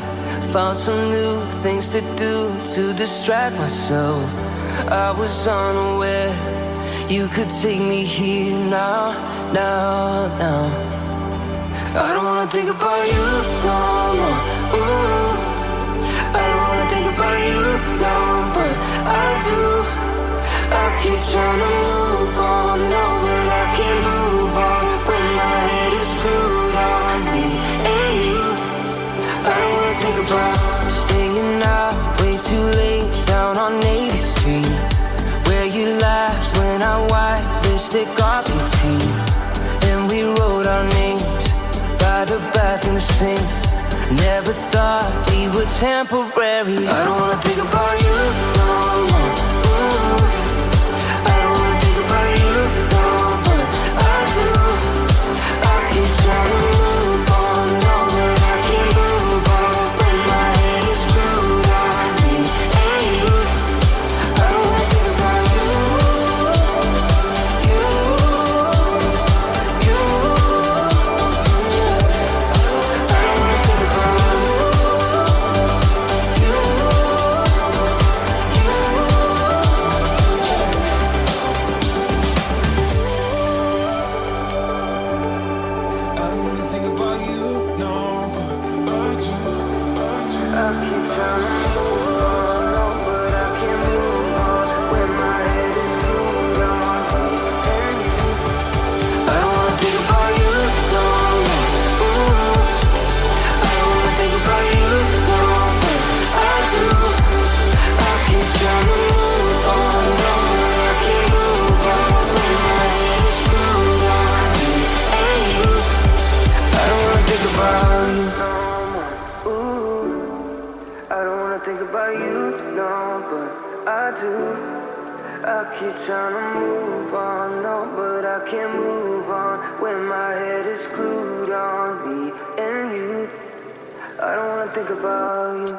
Found some new things to do to distract myself. I was unaware you could take me here now. I don't wanna think about you no more. Ooh. I don't wanna think about you no, but I do. I keep trying to move on, no, but I can't move on when my head is glued on me and you. I don't wanna think about staying out way too late down on 80th Street, where you laughed when I wiped lipstick off your teeth, and we wrote our names by the bathroom sink. Never thought we were temporary. I don't wanna think about you no more. Ooh. I don't wanna think about you no, but I do. I keep trying to move on, no, but I can't move on when my head is screwed on me and you. I don't wanna think about you. Think about you, no, but I do. I keep trying to move on, no, but I can't move on when my head is screwed on me and you. I don't wanna think about you.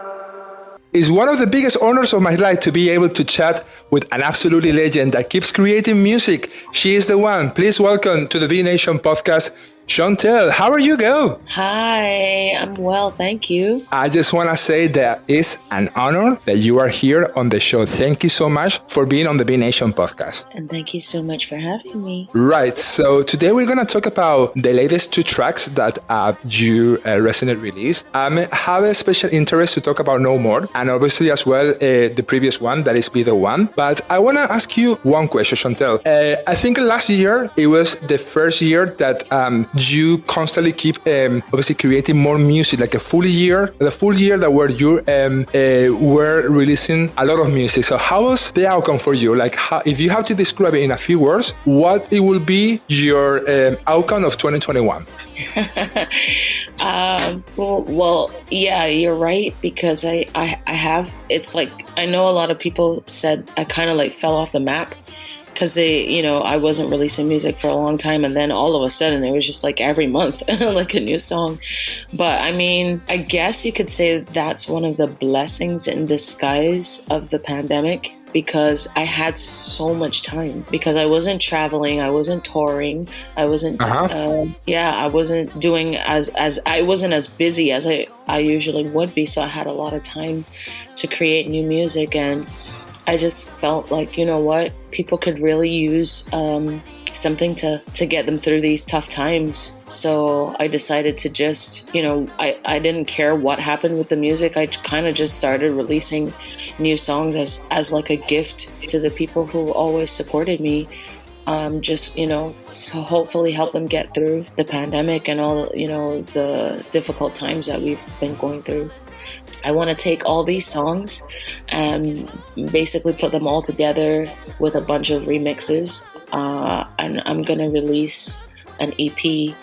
It's one of the biggest honors of my life to be able to chat with an absolutely legend that keeps creating music. She is the one. Please welcome to the B Nation podcast, Shontelle. How are you, girl? Hi, I'm well, thank you. I just want to say that it's an honor that you are here on the show. Thank you so much for being on the B Nation podcast. And thank you so much for having me. Right. So today we're going to talk about the latest 2 tracks that you recently released. I have a special interest to talk about No More, and obviously as well the previous one, that is Be The One. But I want to ask you one question, Shontelle. I think last year it was the first year that you constantly keep obviously creating more music, like the full year that where you were releasing a lot of music. So how was the outcome for you? Like, if you have to describe it in a few words, what it will be your outcome of 2021? Well, yeah, you're right, because I have, it's like, I know a lot of people said I kind of like fell off the map, because I wasn't releasing music for a long time, and then all of a sudden it was just like every month like a new song. But I mean, I guess you could say that's one of the blessings in disguise of the pandemic, because I had so much time, because I wasn't traveling, I wasn't touring, I wasn't I wasn't doing I wasn't as busy as I usually would be, so I had a lot of time to create new music. And I just felt like, you know what, people could really use something to get them through these tough times. So I decided to just, I didn't care what happened with the music. I kind of just started releasing new songs as like a gift to the people who always supported me. So hopefully help them get through the pandemic and all, the difficult times that we've been going through. I want to take all these songs and basically put them all together with a bunch of remixes. And I'm going to release an EP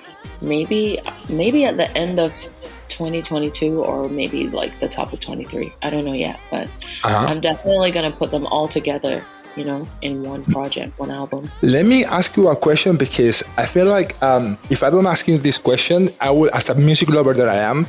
maybe at the end of 2022, or maybe like the top of 23. I don't know yet, but I'm definitely going to put them all together, in one project, one album. Let me ask you a question, because I feel like if I don't ask you this question, I will, as a music lover that I am,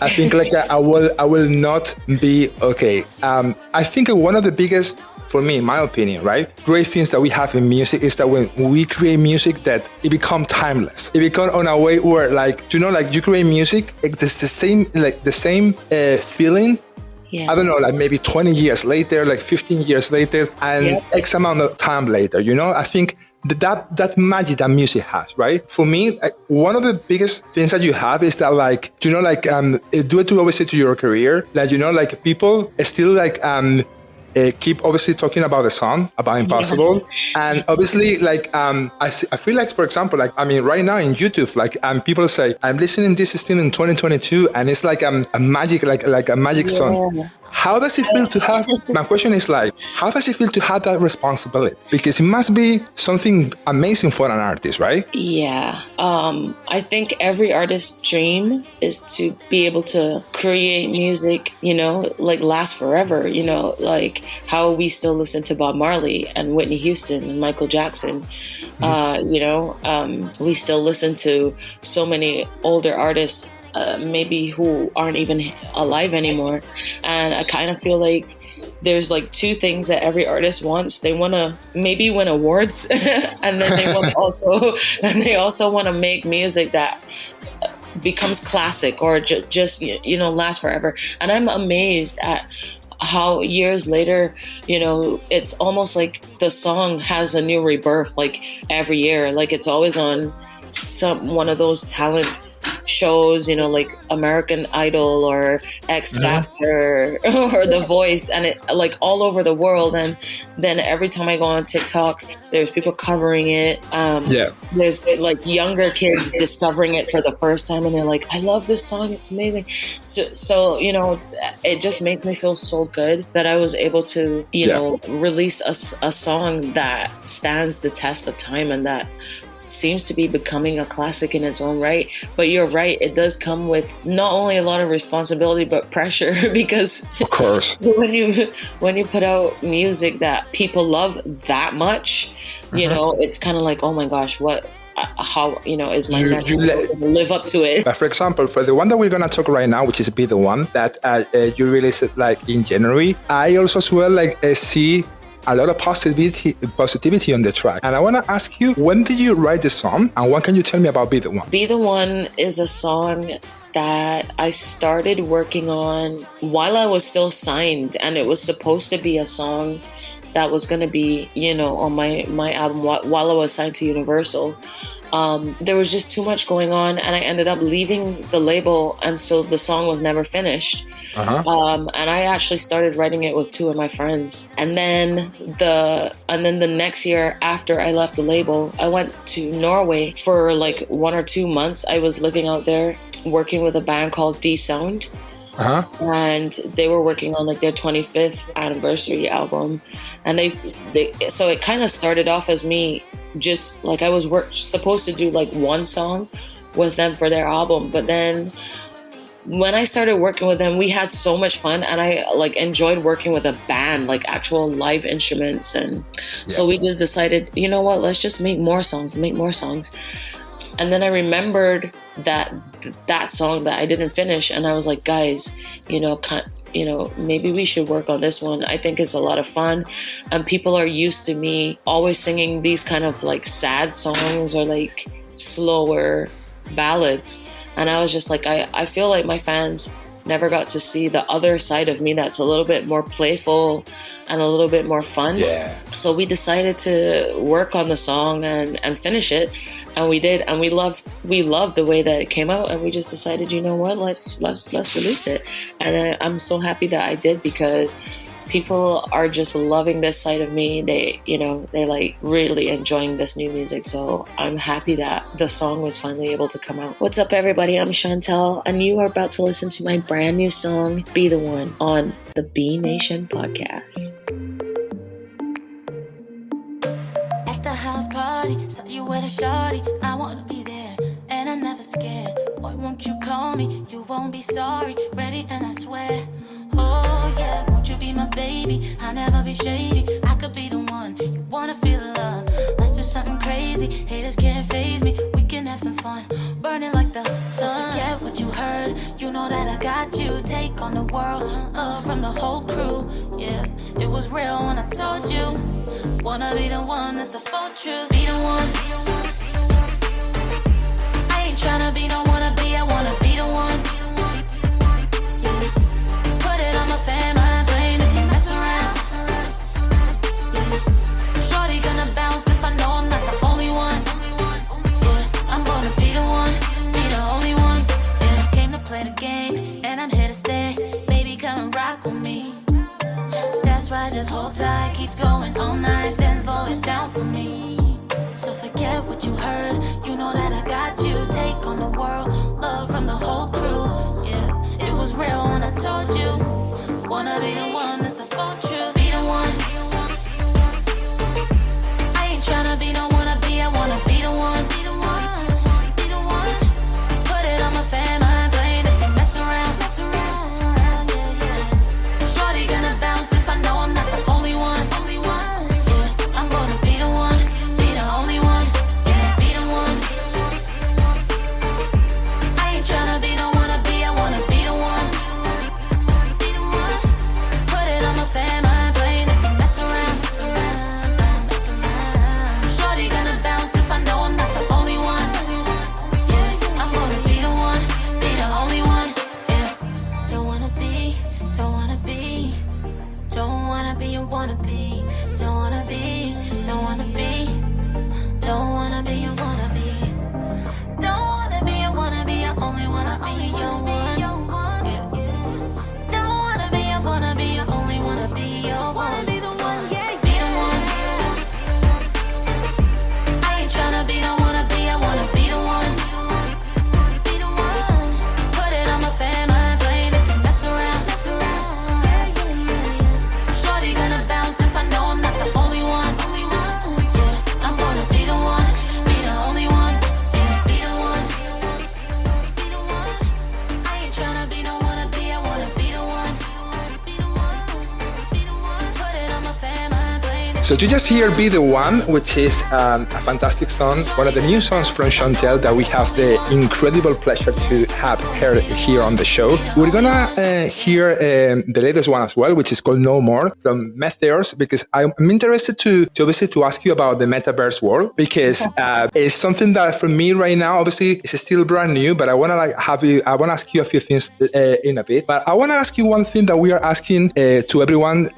I think like I will not be okay. I think one of the biggest, for me, in my opinion, right, great things that we have in music is that when we create music, that it becomes timeless. It becomes on a way where, like, you create music, it's the same feeling. Yeah. I don't know, like maybe 20 years later, like 15 years later, and X amount of time later, I think that magic that music has, right? For me, like, one of the biggest things that you have is that, like, due to obviously to your career, like, like people still like, keep obviously talking about the song, about Impossible. And obviously, like, I feel like, for example, like, I mean, right now in YouTube, like, people say, I'm listening this still in 2022, and it's like a magic, like a magic song. How does it feel to have, my question is like, how does it feel to have that responsibility? Because it must be something amazing for an artist, right? Yeah. I think every artist's dream is to be able to create music, like last forever, like how we still listen to Bob Marley and Whitney Houston and Michael Jackson. We still listen to so many older artists, maybe who aren't even alive anymore. And I kind of feel like there's like two things that every artist wants. They want to maybe win awards and then they also want to make music that becomes classic or just last forever. And I'm amazed at how years later, it's almost like the song has a new rebirth, like every year. Like it's always on one of those talent shows, like American Idol or X Factor or The Voice, and it like all over the world. And then every time I go on TikTok, there's people covering it. There's like younger kids discovering it for the first time, and they're like, I love this song, it's amazing. So it just makes me feel so good that I was able to release a song that stands the test of time and that seems to be becoming a classic in its own right. But you're right, it does come with not only a lot of responsibility but pressure, because of course when you put out music that people love that much, it's kind of like, oh my gosh, how is my next live up to it? For example, for the one that we're gonna talk right now, which is Be the One, that you released like in January, I also as well see a lot of positivity on the track. And I want to ask you, when did you write the song, and what can you tell me about Be the One? Be the One is a song that I started working on while I was still signed, and it was supposed to be a song that was going to be, on my album while I was signed to Universal. there was just too much going on, and I ended up leaving the label, and so the song was never finished. And I actually started writing it with two of my friends, and then the next year after I left the label, I went to Norway for like 1 or 2 months. I was living out there working with a band called D Sound. And they were working on like their 25th anniversary album, and so it kind of started off as me just like I was supposed to do like one song with them for their album, but then when I started working with them, we had so much fun, and I like enjoyed working with a band, like actual live instruments, and so we just decided, you know what, let's just make more songs. And then I remembered that song that I didn't finish, and I was like, guys, maybe we should work on this one. I think it's a lot of fun, and people are used to me always singing these kind of like sad songs or like slower ballads, and I was just like, I feel like my fans never got to see the other side of me that's a little bit more playful and a little bit more fun. So we decided to work on the song and finish it, and we did, and we loved the way that it came out, and we just decided, you know what, let's release it. And I'm so happy that I did, because people are just loving this side of me. They're like really enjoying this new music. So I'm happy that the song was finally able to come out. What's up, everybody? I'm Shontelle, and you are about to listen to my brand new song, Be the One, on the B Nation podcast. At the house party, saw you with a shawty. I wanna be there, and I'm never scared. Boy, won't you call me? You won't be sorry. Ready, and I swear. Oh yeah, won't you be my baby? I'll never be shady. I could be the one. You wanna feel the love? Let's do something crazy. Haters can't faze me. We can have some fun. Burning like the sun. Forget what you heard. You know that I got you. Take on the world. Love from the whole crew. Yeah, it was real when I told you. Wanna be the one. That's the full truth. Be the one. I ain't tryna be, don't wanna be. I wanna be the one. Fam, I'm playing if you mess around. Yeah. Shorty gonna bounce if I know I'm not the only one. Yeah, I'm gonna be the one, be the only one. Yeah, came to play the game, and I'm here to stay. Baby, come and rock with me. That's right, just hold tight, keep going all night, then slow it down for me. So forget what you heard, you know that I got you. Take on the world, love from the whole crew. Yeah, it was real when I told you. Wanna be the one, that's the full truth. Be the one. I ain't tryna be, don't wanna be. I wanna be the one. Be the one. Be the one. Put it on my fam, I ain't playing if you mess around. Yeah, yeah. Shorty gonna bounce if I know I'm not the only one. Yeah, I'm gonna be the one, be the only one. Yeah, be the one. I ain't tryna be, don't wanna be. I wanna be the one. Fam, I'm playing if you mess around. Shorty gonna bounce if I know I'm not the only one. Yeah, I'm gonna be the one, be the only one. Yeah, don't wanna be, don't wanna be, don't wanna be, you wanna be, don't wanna be, don't wanna be, don't wanna be, you wanna be, don't wanna be, you wanna be, you only wanna be your one. Wanna be, I only wanna be your wanna be the one, yeah, be the one. I ain't tryna be, don't wanna be, I wanna be the one. Be the one. Put it on my fam, I ain't playing if you mess around. Yeah, yeah, yeah. Shorty gonna bounce if I know I'm not the only one. Yeah, I'm gonna be the one, be the only one. Yeah, be the one. Be the one. I ain't tryna be, don't wanna be, I wanna be the one. So you just hear Be The One, which is a fantastic song, one of the new songs from Shontelle that we have the incredible pleasure to have her here on the show. We're gonna hear the latest one as well, which is called No More from metaverse, because I'm interested to obviously to ask you about the metaverse world, because it's something that for me right now, obviously it's still brand new, but I wanna I wanna ask you a few things in a bit. But I wanna ask you one thing that we are asking to everyone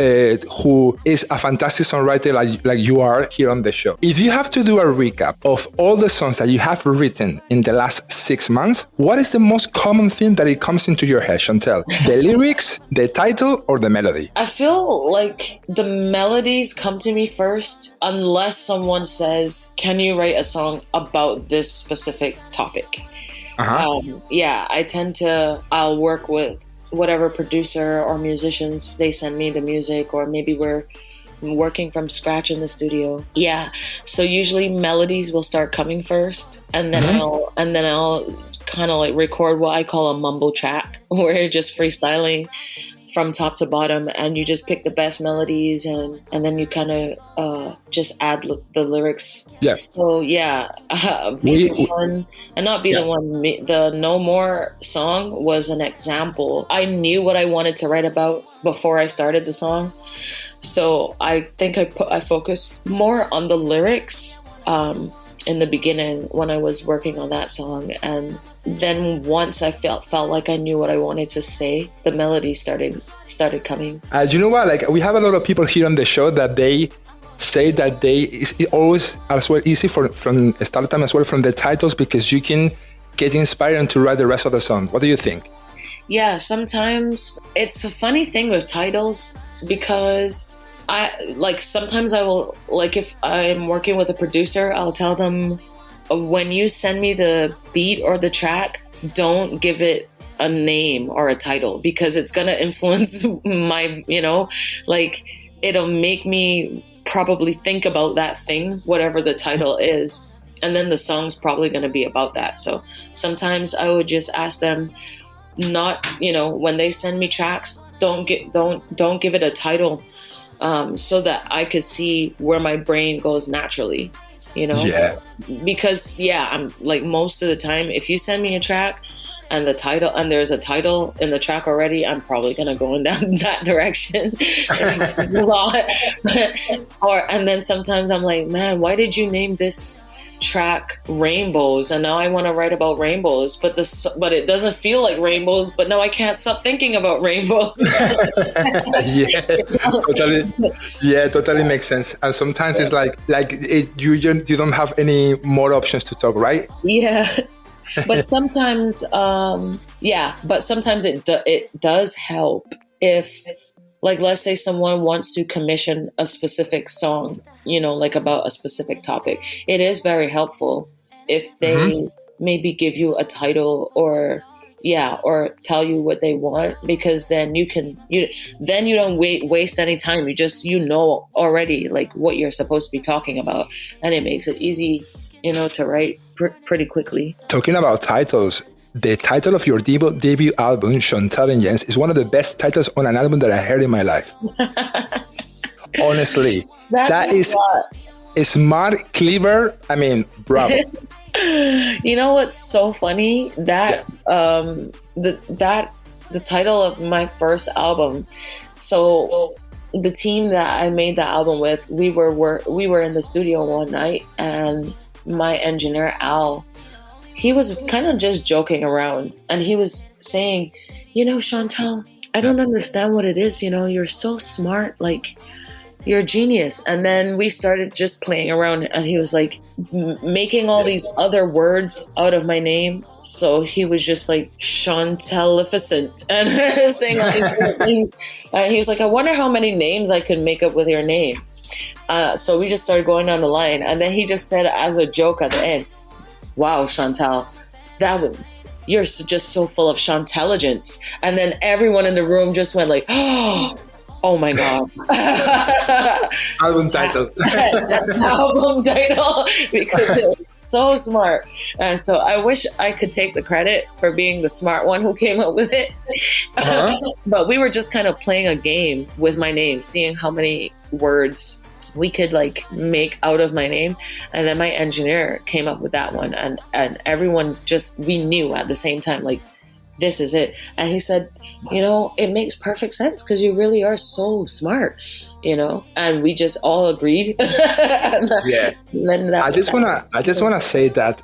who is a fantastic songwriter songwriter like you are here on the show. If you have to do a recap of all the songs that you have written in the last 6 months, what is the most common thing that it comes into your head, Shontelle? The lyrics, the title, or the melody? I feel like the melodies come to me first, unless someone says, can you write a song about this specific topic? I'll work with whatever producer or musicians, they send me the music, or maybe we're working from scratch in the studio. Yeah. So usually melodies will start coming first, and then I'll kind of like record what I call a mumble track, where you're just freestyling from top to bottom, and you just pick the best melodies, and then you kind of just add the lyrics. Yes. So yeah, the No More song was an example. I knew what I wanted to write about before I started the song, so I think I focused more on the lyrics in the beginning when I was working on that song, and then once I felt like I knew what I wanted to say, the melody started coming. You know what? Like, we have a lot of people here on the show that they say that it's always as well easy from start time as well from the titles, because you can get inspired and to write the rest of the song. What do you think? Yeah, sometimes it's a funny thing with titles, because sometimes I will, like, if I'm working with a producer, I'll tell them, when you send me the beat or the track, don't give it a name or a title, because it's going to influence my, it'll make me probably think about that thing, whatever the title is. And then the song's probably going to be about that. So sometimes I would just ask them, not, when they send me tracks, don't give it a title, so that I could see where my brain goes naturally. Yeah. Because I'm like, most of the time, if you send me a track and the title, and there's a title in the track already, I'm probably gonna go in that direction. It's a lot. And then sometimes I'm like, man, why did you name this track Rainbows? And now I want to write about rainbows, but it doesn't feel like rainbows, but now I can't stop thinking about rainbows. Totally makes sense. And sometimes it's like you don't have any more options to talk, right? Yeah. But sometimes it does help if, like, let's say someone wants to commission a specific song, like about a specific topic. It is very helpful if they maybe give you a title or tell you what they want, because then you don't waste any time. You know already like what you're supposed to be talking about, and it makes it easy, to write pretty quickly. Talking about titles, the title of your debut album, Shontelle and Jens, is one of the best titles on an album that I heard in my life. Honestly, that is smart, clever. I mean, bravo. You know what's so funny? That the title of my first album. So the team that I made the album with, we were in the studio one night, and my engineer Al, he was kind of just joking around, and he was saying, Shontelle, I don't understand what it is. You're so smart, like, you're a genius. And then we started just playing around, and he was like making all these other words out of my name. So he was just like Chantellificent and saying all these different things. And he was like, I wonder how many names I could make up with your name. So we just started going down the line, and then he just said as a joke at the end, wow, Shontelle, you're just so full of Chantelligence. And then everyone in the room just went like, oh my God. Album title. That's the album title, because it was so smart. And so I wish I could take the credit for being the smart one who came up with it. But we were just kind of playing a game with my name, seeing how many words we could like make out of my name. And then my engineer came up with that one, and everyone we knew at the same time, like, this is it. And he said, you know, it makes perfect sense because you really are so smart, you know. And we just all agreed. Yeah. I just wanna say that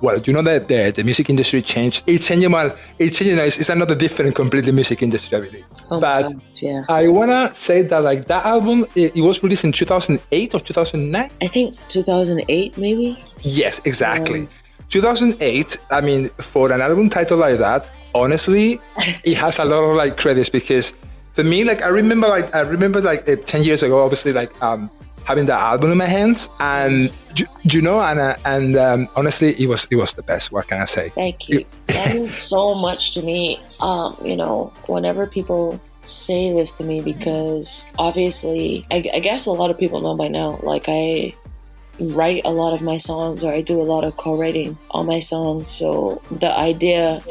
well, you know that the music industry changed. It's changing. It's another different, completely music industry, I believe. Oh but my gosh, yeah. I wanna say that like that album, it was released in 2008 or 2009. I think 2008 maybe. Yes, exactly. 2008. I mean, for an album title like that, honestly, it has a lot of like credits because for me, like I remember 10 years ago, obviously, like having that album in my hands, and you know, and honestly, it was the best. What can I say? Thank you. That means so much to me. You know, whenever people say this to me, because obviously, I guess a lot of people know by now, like I write a lot of my songs, or I do a lot of co-writing on my songs. So the idea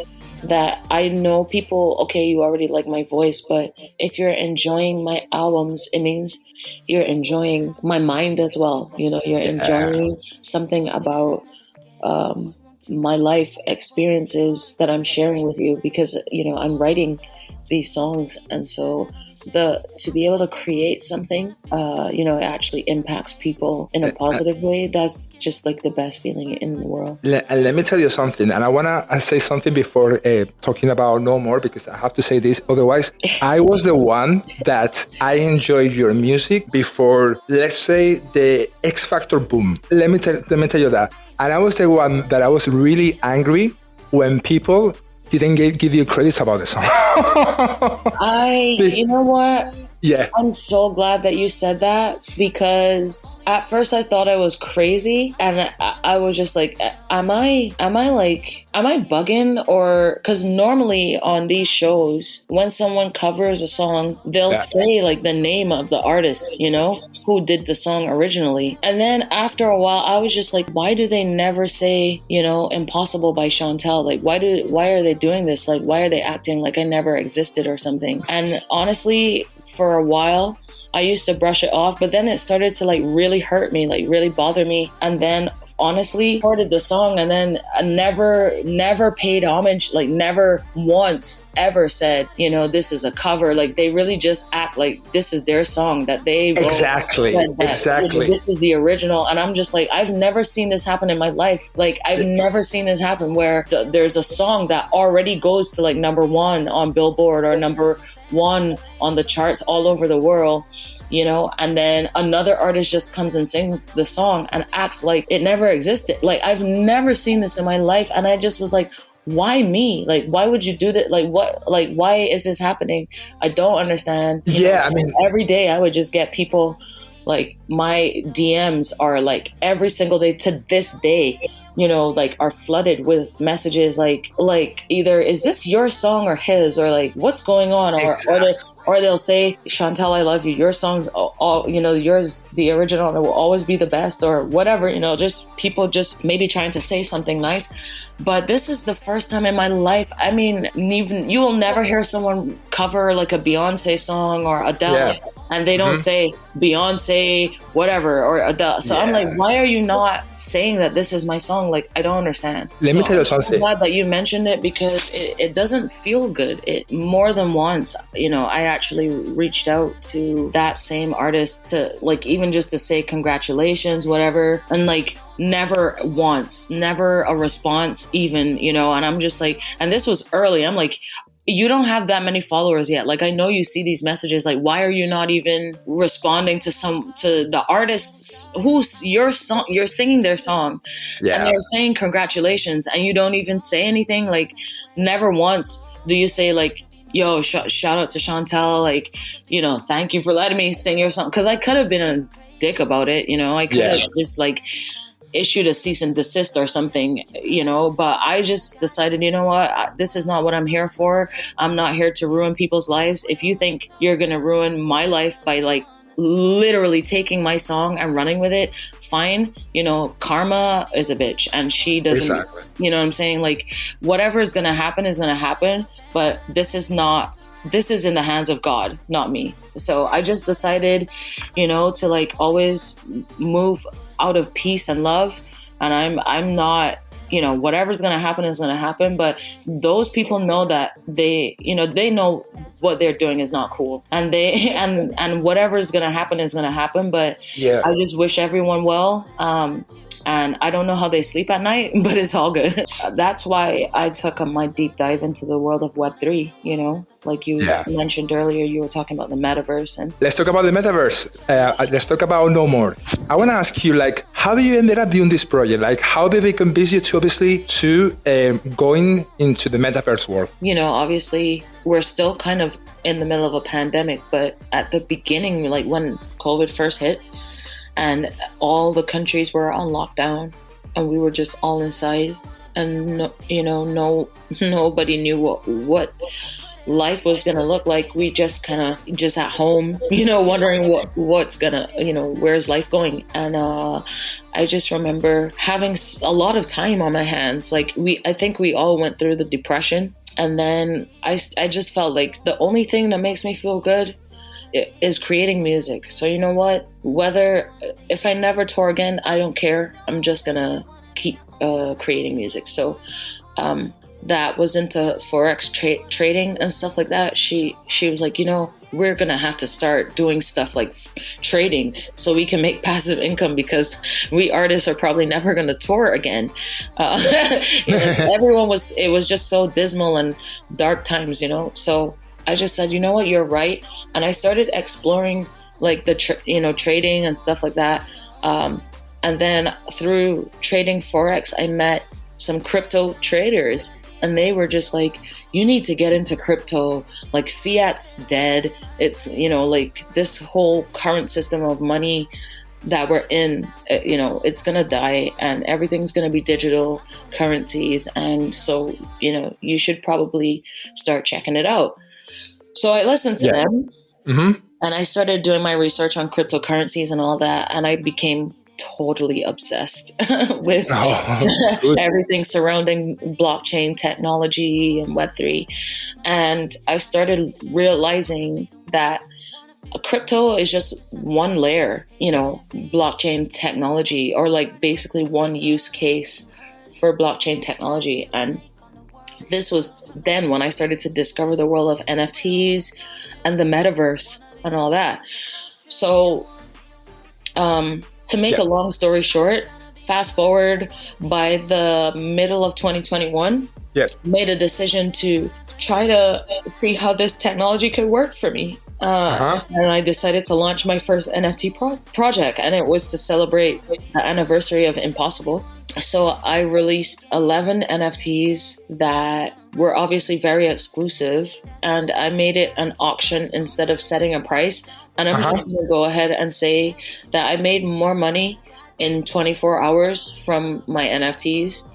that I know people, okay, you already like my voice, but if you're enjoying my albums, it means you're enjoying my mind as well. You know, you're enjoying something about my life experiences that I'm sharing with you, because, you know, I'm writing these songs. And so to be able to create something, you know, it actually impacts people in a positive way. That's just like the best feeling in the world. Let me tell you something, and I want to say something before talking about No More, because I have to say this. Otherwise, I was the one that I enjoyed your music before, let's say, the X Factor boom. Let me tell you that. And I was the one that I was really angry when people didn't give you credits about the song. You know what? Yeah. I'm so glad that you said that, because at first I thought I was crazy, and I was just like, am I bugging? Or because normally on these shows, when someone covers a song, they'll say like the name of the artist, you know, who did the song originally. And then after a while, I was just like, why do they never say, you know, Impossible by Shontelle? Like, why are they doing this? Like, why are they acting like I never existed or something? And honestly, for a while, I used to brush it off, but then it started to like really hurt me, like really bother me. And then honestly, recorded the song, and then I never paid homage, like never once ever said, you know, this is a cover. Like they really just act like this is their song that they wrote. Exactly. You know, this is the original. And I'm just like, I've never seen this happen in my life. Like I've never seen this happen where there's a song that already goes to like #1 on Billboard or #1 on the charts all over the world, you know, and then another artist just comes and sings the song and acts like it never existed. Like I've never seen this in my life, and I just was like, why me? Like, why would you do that? Like, what? Like, why is this happening? I don't understand. You know, I mean, every day I would just get people, like my DMs are like every single day to this day, you know, like are flooded with messages like either is this your song or his, or like what's going on, or they'll say, Shontelle, I love you. Your song's all, you know, yours, the original, it will always be the best, or whatever, you know, just people just maybe trying to say something nice. But this is the first time in my life. I mean, even you will never hear someone cover like a Beyonce song or Adele, and they don't say Beyonce, whatever, or Adele. So I'm like, why are you not saying that this is my song? Like, I don't understand. Let me tell you something. I'm glad that you mentioned it, because it doesn't feel good. It more than once, you know, I actually reached out to that same artist to like, even just to say congratulations, whatever. And like, never once, never a response even, you know, and I'm just like, and this was early. I'm like, you don't have that many followers yet. Like, I know you see these messages, like, why are you not even responding to the artists who's your song, you're singing their song, and they're saying congratulations, and you don't even say anything. Like, never once do you say like, yo, shout out to Shontelle, like, you know, thank you for letting me sing your song. Because I could have been a dick about it, you know, I could have just like issued a cease and desist or something, you know, but I just decided, you know what, this is not what I'm here for. I'm not here to ruin people's lives. If you think you're going to ruin my life by like literally taking my song and running with it, fine. You know, karma is a bitch, and she doesn't, you know what I'm saying? Like, whatever is going to happen is going to happen, but this is in the hands of God, not me. So I just decided, you know, to like always move out of peace and love. And I'm not whatever's going to happen is going to happen. But those people know that they know what they're doing is not cool, and and whatever is going to happen is going to happen. But I just wish everyone well. And I don't know how they sleep at night, but it's all good. That's why I took my deep dive into the world of Web3, like you mentioned earlier, you were talking about the metaverse. And let's talk about the metaverse. Let's talk about no more. I want to ask you, like, how do you ended up doing this project? Like, how did they convince you to going into the metaverse world? Obviously, we're still kind of in the middle of a pandemic, but at the beginning, like when COVID first hit, and all the countries were on lockdown, and we were just all inside, and nobody knew what life was gonna look like. We just at home, wondering what's gonna, where's life going. And I just remember having a lot of time on my hands. Like I think we all went through the depression, and then I just felt like the only thing that makes me feel good is creating music. So you know what? If I never tour again, I don't care. I'm just gonna keep creating music. So that was into Forex trading and stuff like that. She was like, we're gonna have to start doing stuff like trading so we can make passive income, because we artists are probably never gonna tour again. It was just so dismal and dark times, So I just said, you know what, you're right. And I started exploring like the, trading and stuff like that. And then through trading Forex, I met some crypto traders, and they were just like, you need to get into crypto. Like fiat's dead. It's, like this whole current system of money that we're in, it's going to die, and everything's going to be digital currencies. And so, you should probably start checking it out. So I listened to them, and I started doing my research on cryptocurrencies and all that, and I became totally obsessed with everything surrounding blockchain technology and Web3. And I started realizing that crypto is just one layer, blockchain technology, or like basically one use case for blockchain technology. And this was then when I started to discover the world of NFTs and the metaverse and all that. So to make a long story short, fast forward, by the middle of 2021, made a decision to try to see how this technology could work for me. And I decided to launch my first NFT project, and it was to celebrate the anniversary of Impossible. So I released 11 NFTs that were obviously very exclusive, and I made it an auction instead of setting a price. And I'm just going to go ahead and say that I made more money in 24 hours from my NFTs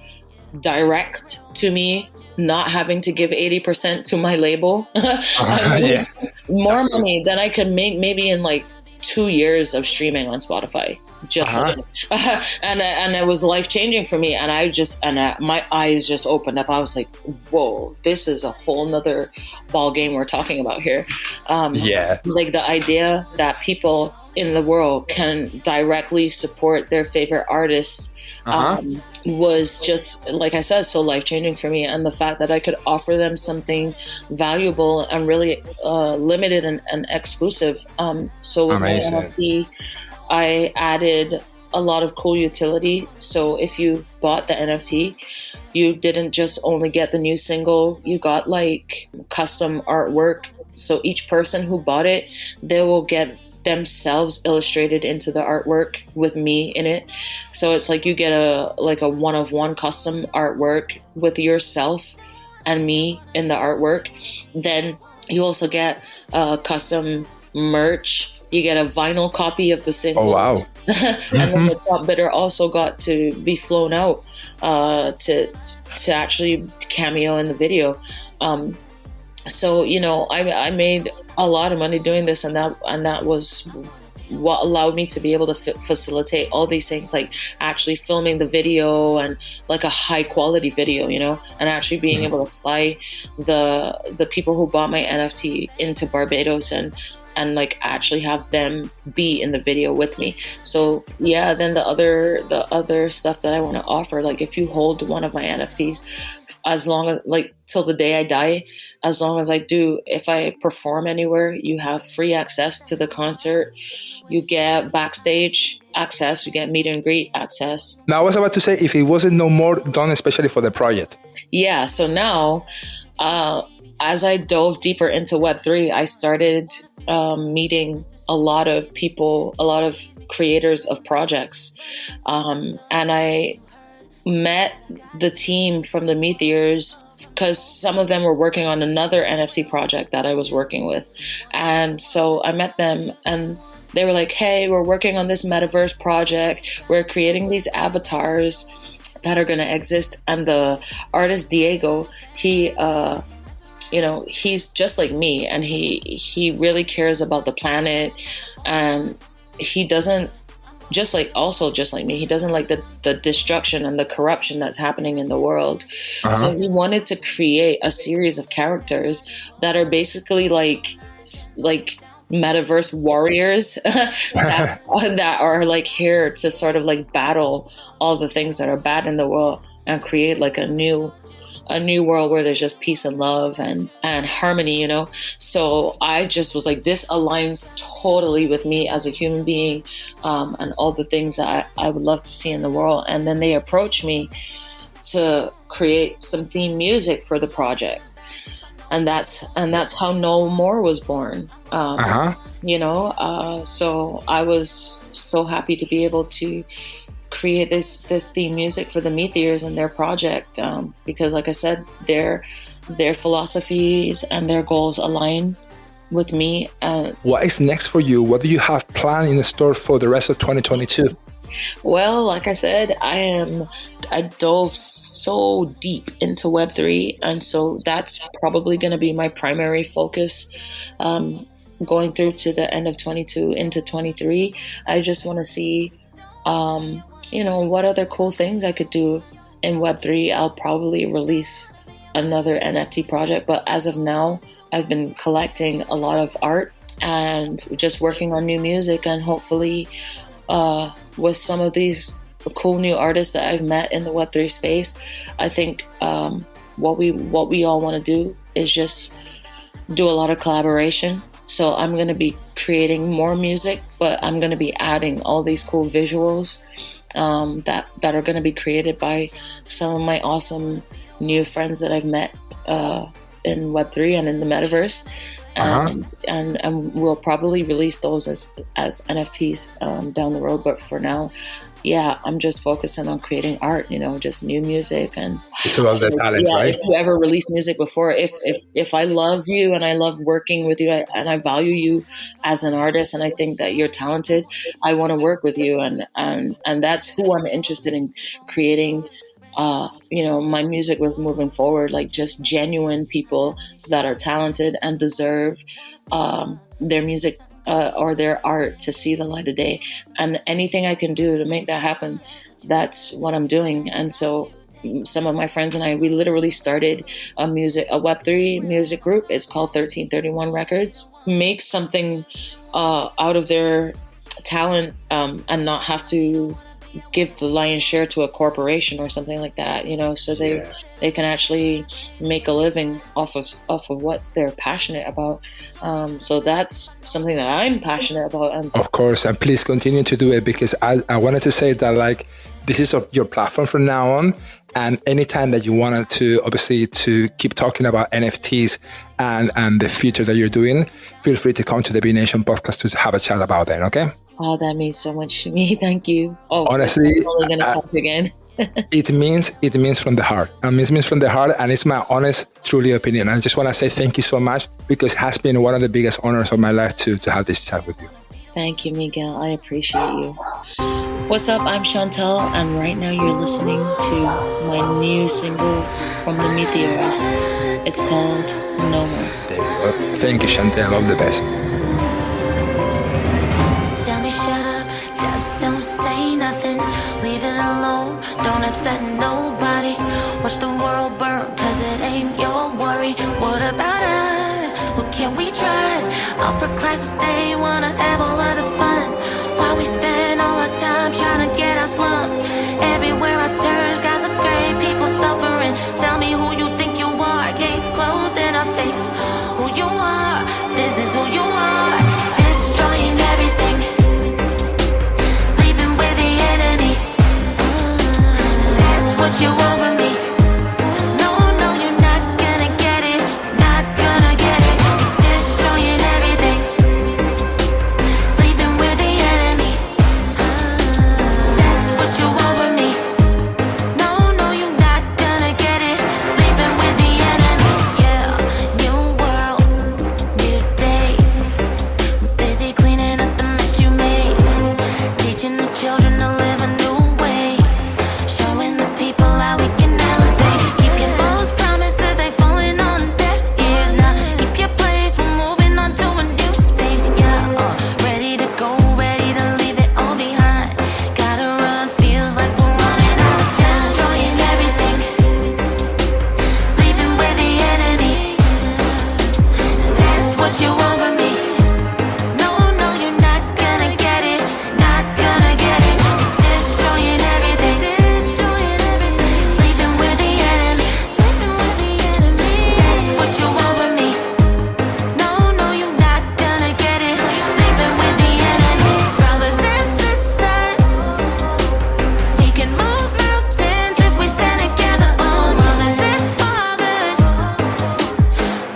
direct to me, not having to give 80% to my label. More money than I could make maybe in like 2 years of streaming on Spotify. And it was life-changing for me, and my eyes just opened up. I was like, whoa, this is a whole nother ball game we're talking about here. Like the idea that people in the world can directly support their favorite artists was just, like I said, so life-changing for me. And the fact that I could offer them something valuable and really limited and exclusive. So with my NFT, I added a lot of cool utility. So if you bought the NFT, you didn't just only get the new single, you got like custom artwork. So each person who bought it, they will get themselves illustrated into the artwork with me in it. So it's like you get a one-of-one custom artwork with yourself and me in the artwork. Then you also get custom merch. You get a vinyl copy of the single. Oh, wow. And then the top bidder also got to be flown out to actually cameo in the video. So, I made a lot of money doing this, and that was what allowed me to be able to facilitate all these things, like actually filming the video and like a high quality video, and actually being able to fly the people who bought my NFT into Barbados and and like actually have them be in the video with me. So yeah, then the other stuff that I want to offer, like if you hold one of my NFTs, as long as like till the day I die, as long as if I perform anywhere, you have free access to the concert, you get backstage access, you get meet and greet access. Now I was about to say, if it wasn't no more done especially for the project. Yeah, so now as I dove deeper into Web3, I started meeting a lot of people, a lot of creators of projects. And I met the team from the Meteors because some of them were working on another NFT project that I was working with. And so I met them and they were like, hey, we're working on this metaverse project. We're creating these avatars that are going to exist. And the artist Diego, he, he's just like me, and he really cares about the planet, and he doesn't just like me, he doesn't like the destruction and the corruption that's happening in the world. So he wanted to create a series of characters that are basically like metaverse warriors that are like here to sort of like battle all the things that are bad in the world and create like a new world where there's just peace and love and harmony, So I just was like, this aligns totally with me as a human being, and all the things that I would love to see in the world. And then they approached me to create some theme music for the project. And that's how No More was born. So I was so happy to be able to create this theme music for the Meteors and their project, because like I said, their philosophies and their goals align with me. What is next for you? What do you have planned in the store for the rest of 2022? Well, like I said, I dove so deep into Web3, and so that's probably going to be my primary focus going through to the end of 22 into 23. I just want to see what other cool things I could do in Web3. I'll probably release another NFT project, but as of now, I've been collecting a lot of art and just working on new music, and hopefully with some of these cool new artists that I've met in the Web3 space, I think what we all want to do is just do a lot of collaboration. So I'm going to be creating more music, but I'm going to be adding all these cool visuals that are going to be created by some of my awesome new friends that I've met in Web3 and in the metaverse. And we'll probably release those as NFTs down the road. But for now, I'm just focusing on creating art, just new music. And it's about the talent, right? If you ever release music before, if I love you and I love working with you and I value you as an artist and I think that you're talented, I want to work with you. And that's who I'm interested in creating my music with moving forward, like just genuine people that are talented and deserve their music or their art to see the light of day. And anything I can do to make that happen, that's what I'm doing. And so some of my friends and I, we literally started a Web3 music group. It's called 1331 Records. Make something out of their talent and not have to give the lion's share to a corporation or something like that, so they can actually make a living off of what they're passionate about. So that's something that I'm passionate about. And of course, and please continue to do it, because I wanted to say that like this is your platform from now on, and anytime that you wanted to obviously to keep talking about NFTs and the future that you're doing, feel free to come to the B Nation podcast to have a chat about that. Okay. Oh, that means so much to me. Thank you. Oh, honestly, I'm only going to talk again. it means from the heart. It means from the heart, and it's my honest, truly opinion. I just want to say thank you so much, because it has been one of the biggest honors of my life to have this chat with you. Thank you, Miguel. I appreciate you. What's up? I'm Shontelle, and right now you're listening to my new single from the Meteors. It's called No More. There you go. Thank you, Shontelle. All the best. Tell me shut up, just don't say nothing. Leave it alone, don't upset nobody. Watch the world burn, cause it ain't your worry. What about us? What can we trust. Upper classes, they wanna have all of the fun, while we spend all our time trying to get our slums. Everywhere I turn, skies are gray, people suffering. Tell me who you think you are, gates closed in our face. Who you are, this is who you are. Destroying everything, sleeping with the enemy. That's what you want from me. No, no, you're not gonna get it, not gonna get it. You're destroying everything, sleeping with the enemy. That's what you want from me. No, no, you're not gonna get it, sleeping with the enemy. Yeah, new world, new day. Busy cleaning up the mess you made, teaching the children to live a new way, showing the people how we can elevate. Keep your false promises, they falling on deaf ears now. Keep your place, we're moving on to a new space. Yeah, ready to go, ready to leave it all behind. Gotta run, feels like we're running out of time. Destroying everything, sleeping with the enemy. That's what you want from me. No, no, you're not gonna get it, not gonna get it. You're destroying everything, sleeping with the enemy, sleeping with the enemy. That's what you want from me. No, no, you're not gonna get it, sleeping with the enemy. Brothers and sisters, we can move mountains if we stand together. Oh, mothers and fathers,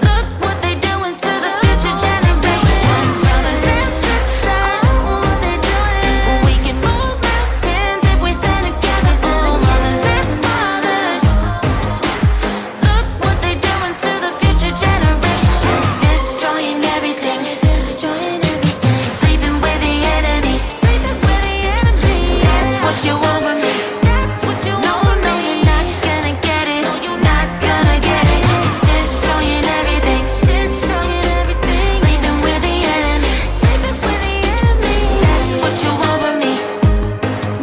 look what they doing to the future generations. Brothers and sisters, we can move mountains if we stand together. Oh, mothers and fathers, look what they doing to the future generations. Destroying everything, sleeping with the enemy, That's what you want from me. No, no, you're not gonna get it, not gonna get it. Destroying everything, sleeping with the enemy, That's what you want from me.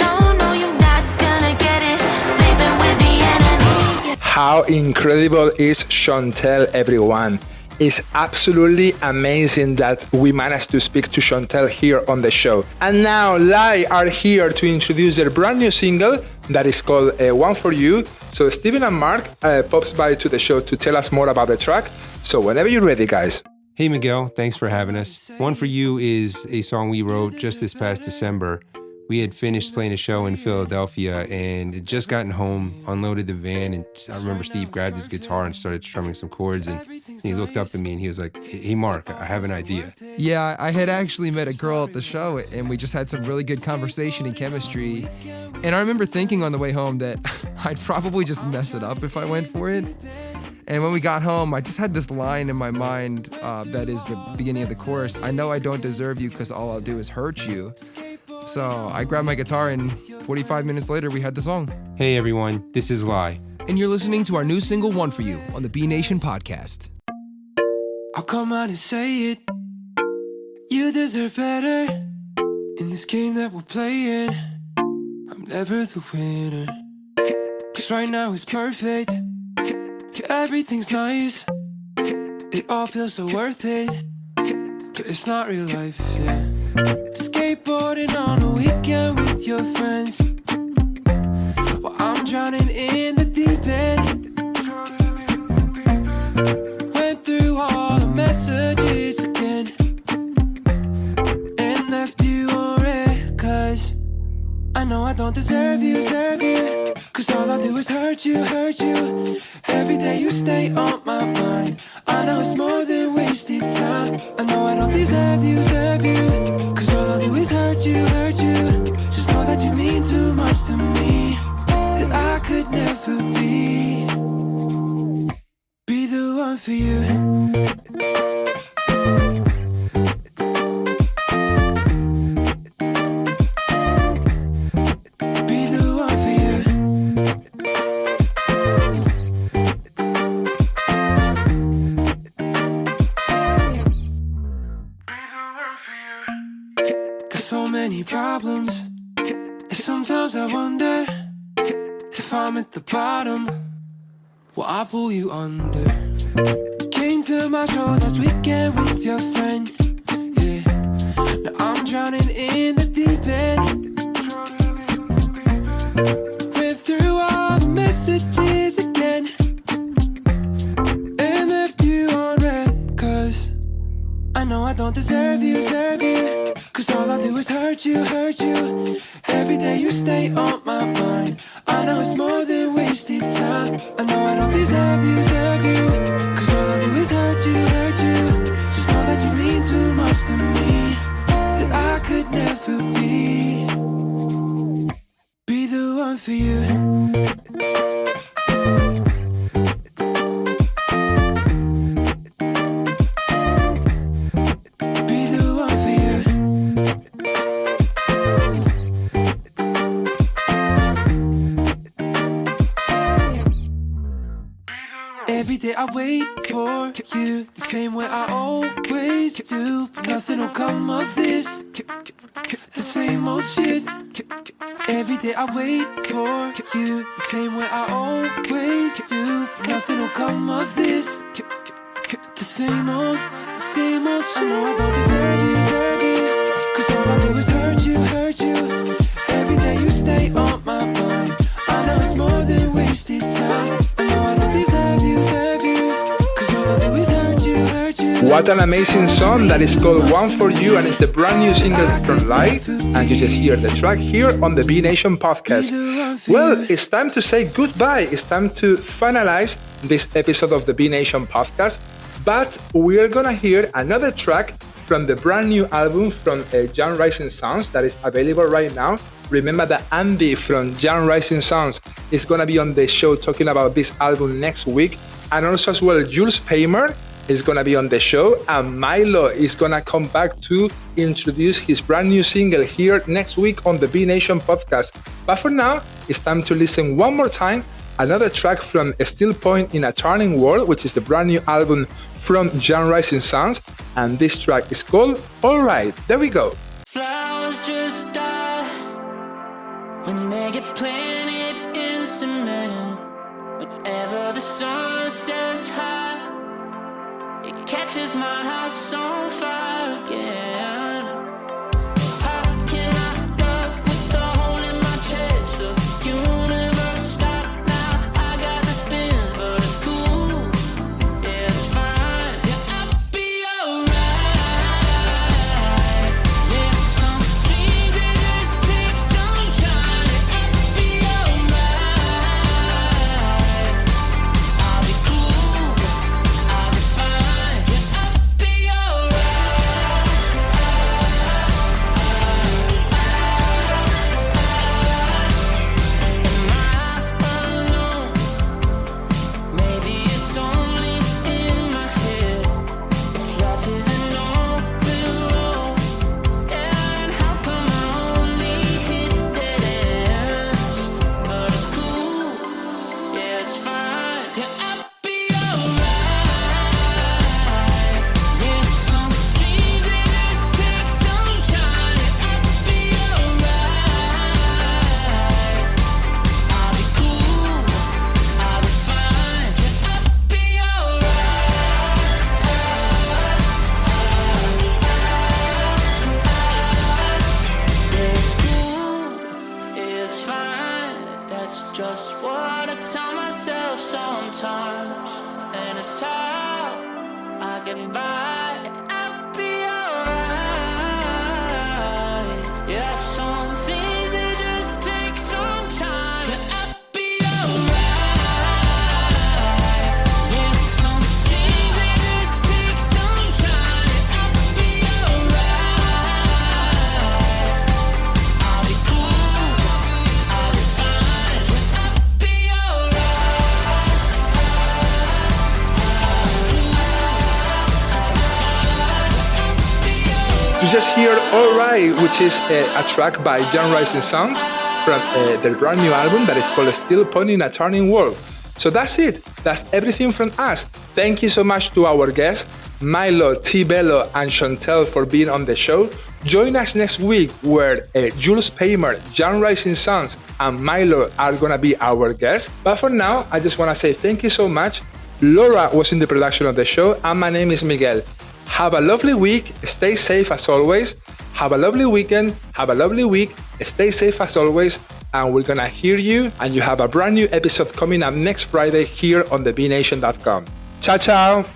No, no, you're not gonna get it, sleeping with the enemy. How incredible is Shontelle, everyone? It's absolutely amazing that we managed to speak to Shontelle here on the show. And now Lai are here to introduce their brand new single that is called One For You. So Steven and Mark pops by to the show to tell us more about the track. So whenever you're ready, guys. Hey Miguel, thanks for having us. One For You is a song we wrote just this past December. We had finished playing a show in Philadelphia and had just gotten home, unloaded the van, and I remember Steve grabbed his guitar and started strumming some chords, and he looked up at me and he was like, "Hey Mark, I have an idea." Yeah, I had actually met a girl at the show and we just had some really good conversation and chemistry. And I remember thinking on the way home that I'd probably just mess it up if I went for it. And when we got home, I just had this line in my mind that is the beginning of the chorus. I know I don't deserve you because all I'll do is hurt you. So I grabbed my guitar and 45 minutes later we had the song. Hey everyone, this is Lai. And you're listening to our new single, One For You, on the B Nation podcast. I'll come out and say it. You deserve better. In this game that we're playing, I'm never the winner. Cause right now it's perfect. Everything's nice. It all feels so worth it. But it's not real life, yeah. Skateboarding on a weekend with your friends, while I'm drowning in the deep end. Went through all the messages again and left you on red. Cause I know I don't deserve you, Cause all I do is hurt you. Every day you stay on my mind. I know it's more than wasted time. I know I don't deserve you, Cause all I do is hurt you. Just know that you mean too much to me, that I could never be the one for you. Problems, and sometimes I wonder if I'm at the bottom, will I pull you under? Came came to my show last weekend with your friend. Yeah. Now I'm drowning in the deep end. Went through all the messages again and left you on red. Cause I know I don't deserve you. Cause all I do is hurt you. Every day you stay on my mind. I know it's more than wasted time. I know I don't deserve you. Cause all I do is hurt you. Just know that you mean too much to me, that I could never be the one for you. Every day I wait for you, the same way I always do, but nothing will come of this. The same old shit. Every day I wait for you, the same way I always do, but nothing will come of this. The same old shit. I know I don't deserve you, cause all I do is hurt you. Every day you stay on my mind. I know it's more than wasted time. I know I don't deserve you, cause all I do is hurt you. What an amazing song that is called One For You, and it's the brand new single from Live, and you just hear the track here on the B Nation podcast. Well, it's time to say goodbye. It's time to finalize this episode of the B Nation podcast, but we are gonna hear another track from the brand new album from Young Rising Sounds that is available right now. Remember that Andy from Young Rising Sounds is going to be on the show talking about this album next week. And also as well, Jules Paymer is going to be on the show. And MYYLO is going to come back to introduce his brand new single here next week on the B Nation podcast. But for now, it's time to listen one more time. Another track from Still Point in a Turning World, which is the brand new album from Young Rising Sounds. And this track is called Alright. There we go. Flowers just die when they get planted in cement. Whenever the sun sets high, it catches my house on fire again. How can I love with a hole in my chest? The universe stopped now. I got the spins, but it's cool. Yeah, it's fine. Yeah, I'll be alright. Yeah, some things they just take some time. Yeah, I'll be alright. I'll be cool. I'll be fine. Yeah, I'll be alright. Am I alone? Maybe it's only in my head. If love isn't all below, and how come I only hit dead ends? But it's cool, yeah, it's fine. Yeah, I'll be alright. Yeah, some things they just take some time. Yeah, I'll be alright. I'll be cool, I'll be fine. Yeah, I'll be alright. It's cool, it's fine. That's just what I tell myself sometimes, and it's how I get by. I'll be alright. Yeah, some things they just take some time. Yeah, I'll be alright. Yeah, some things they just take some time. Yeah, I'll be alright. I'll be cool. I'll be fine. Yeah, I'll be alright. You just hear Alright, which is a track by Young Rising Sounds from their brand new album that is called Still Point in a Turning World. So that's it. That's everything from us. Thank you so much to our guests, MYYLO, BELLO, and Shontelle for being on the show. Join us next week where Jules Paymer, Young Rising Sounds, and MYYLO are going to be our guests. But for now, I just want to say thank you so much Laura was in the production of the show, and my name is Miguel. Have a lovely week, stay safe as always, have a lovely weekend, have a lovely week, stay safe as always, and we're gonna hear you, and you have a brand new episode coming up next Friday here on thebnation.com. Ciao, ciao!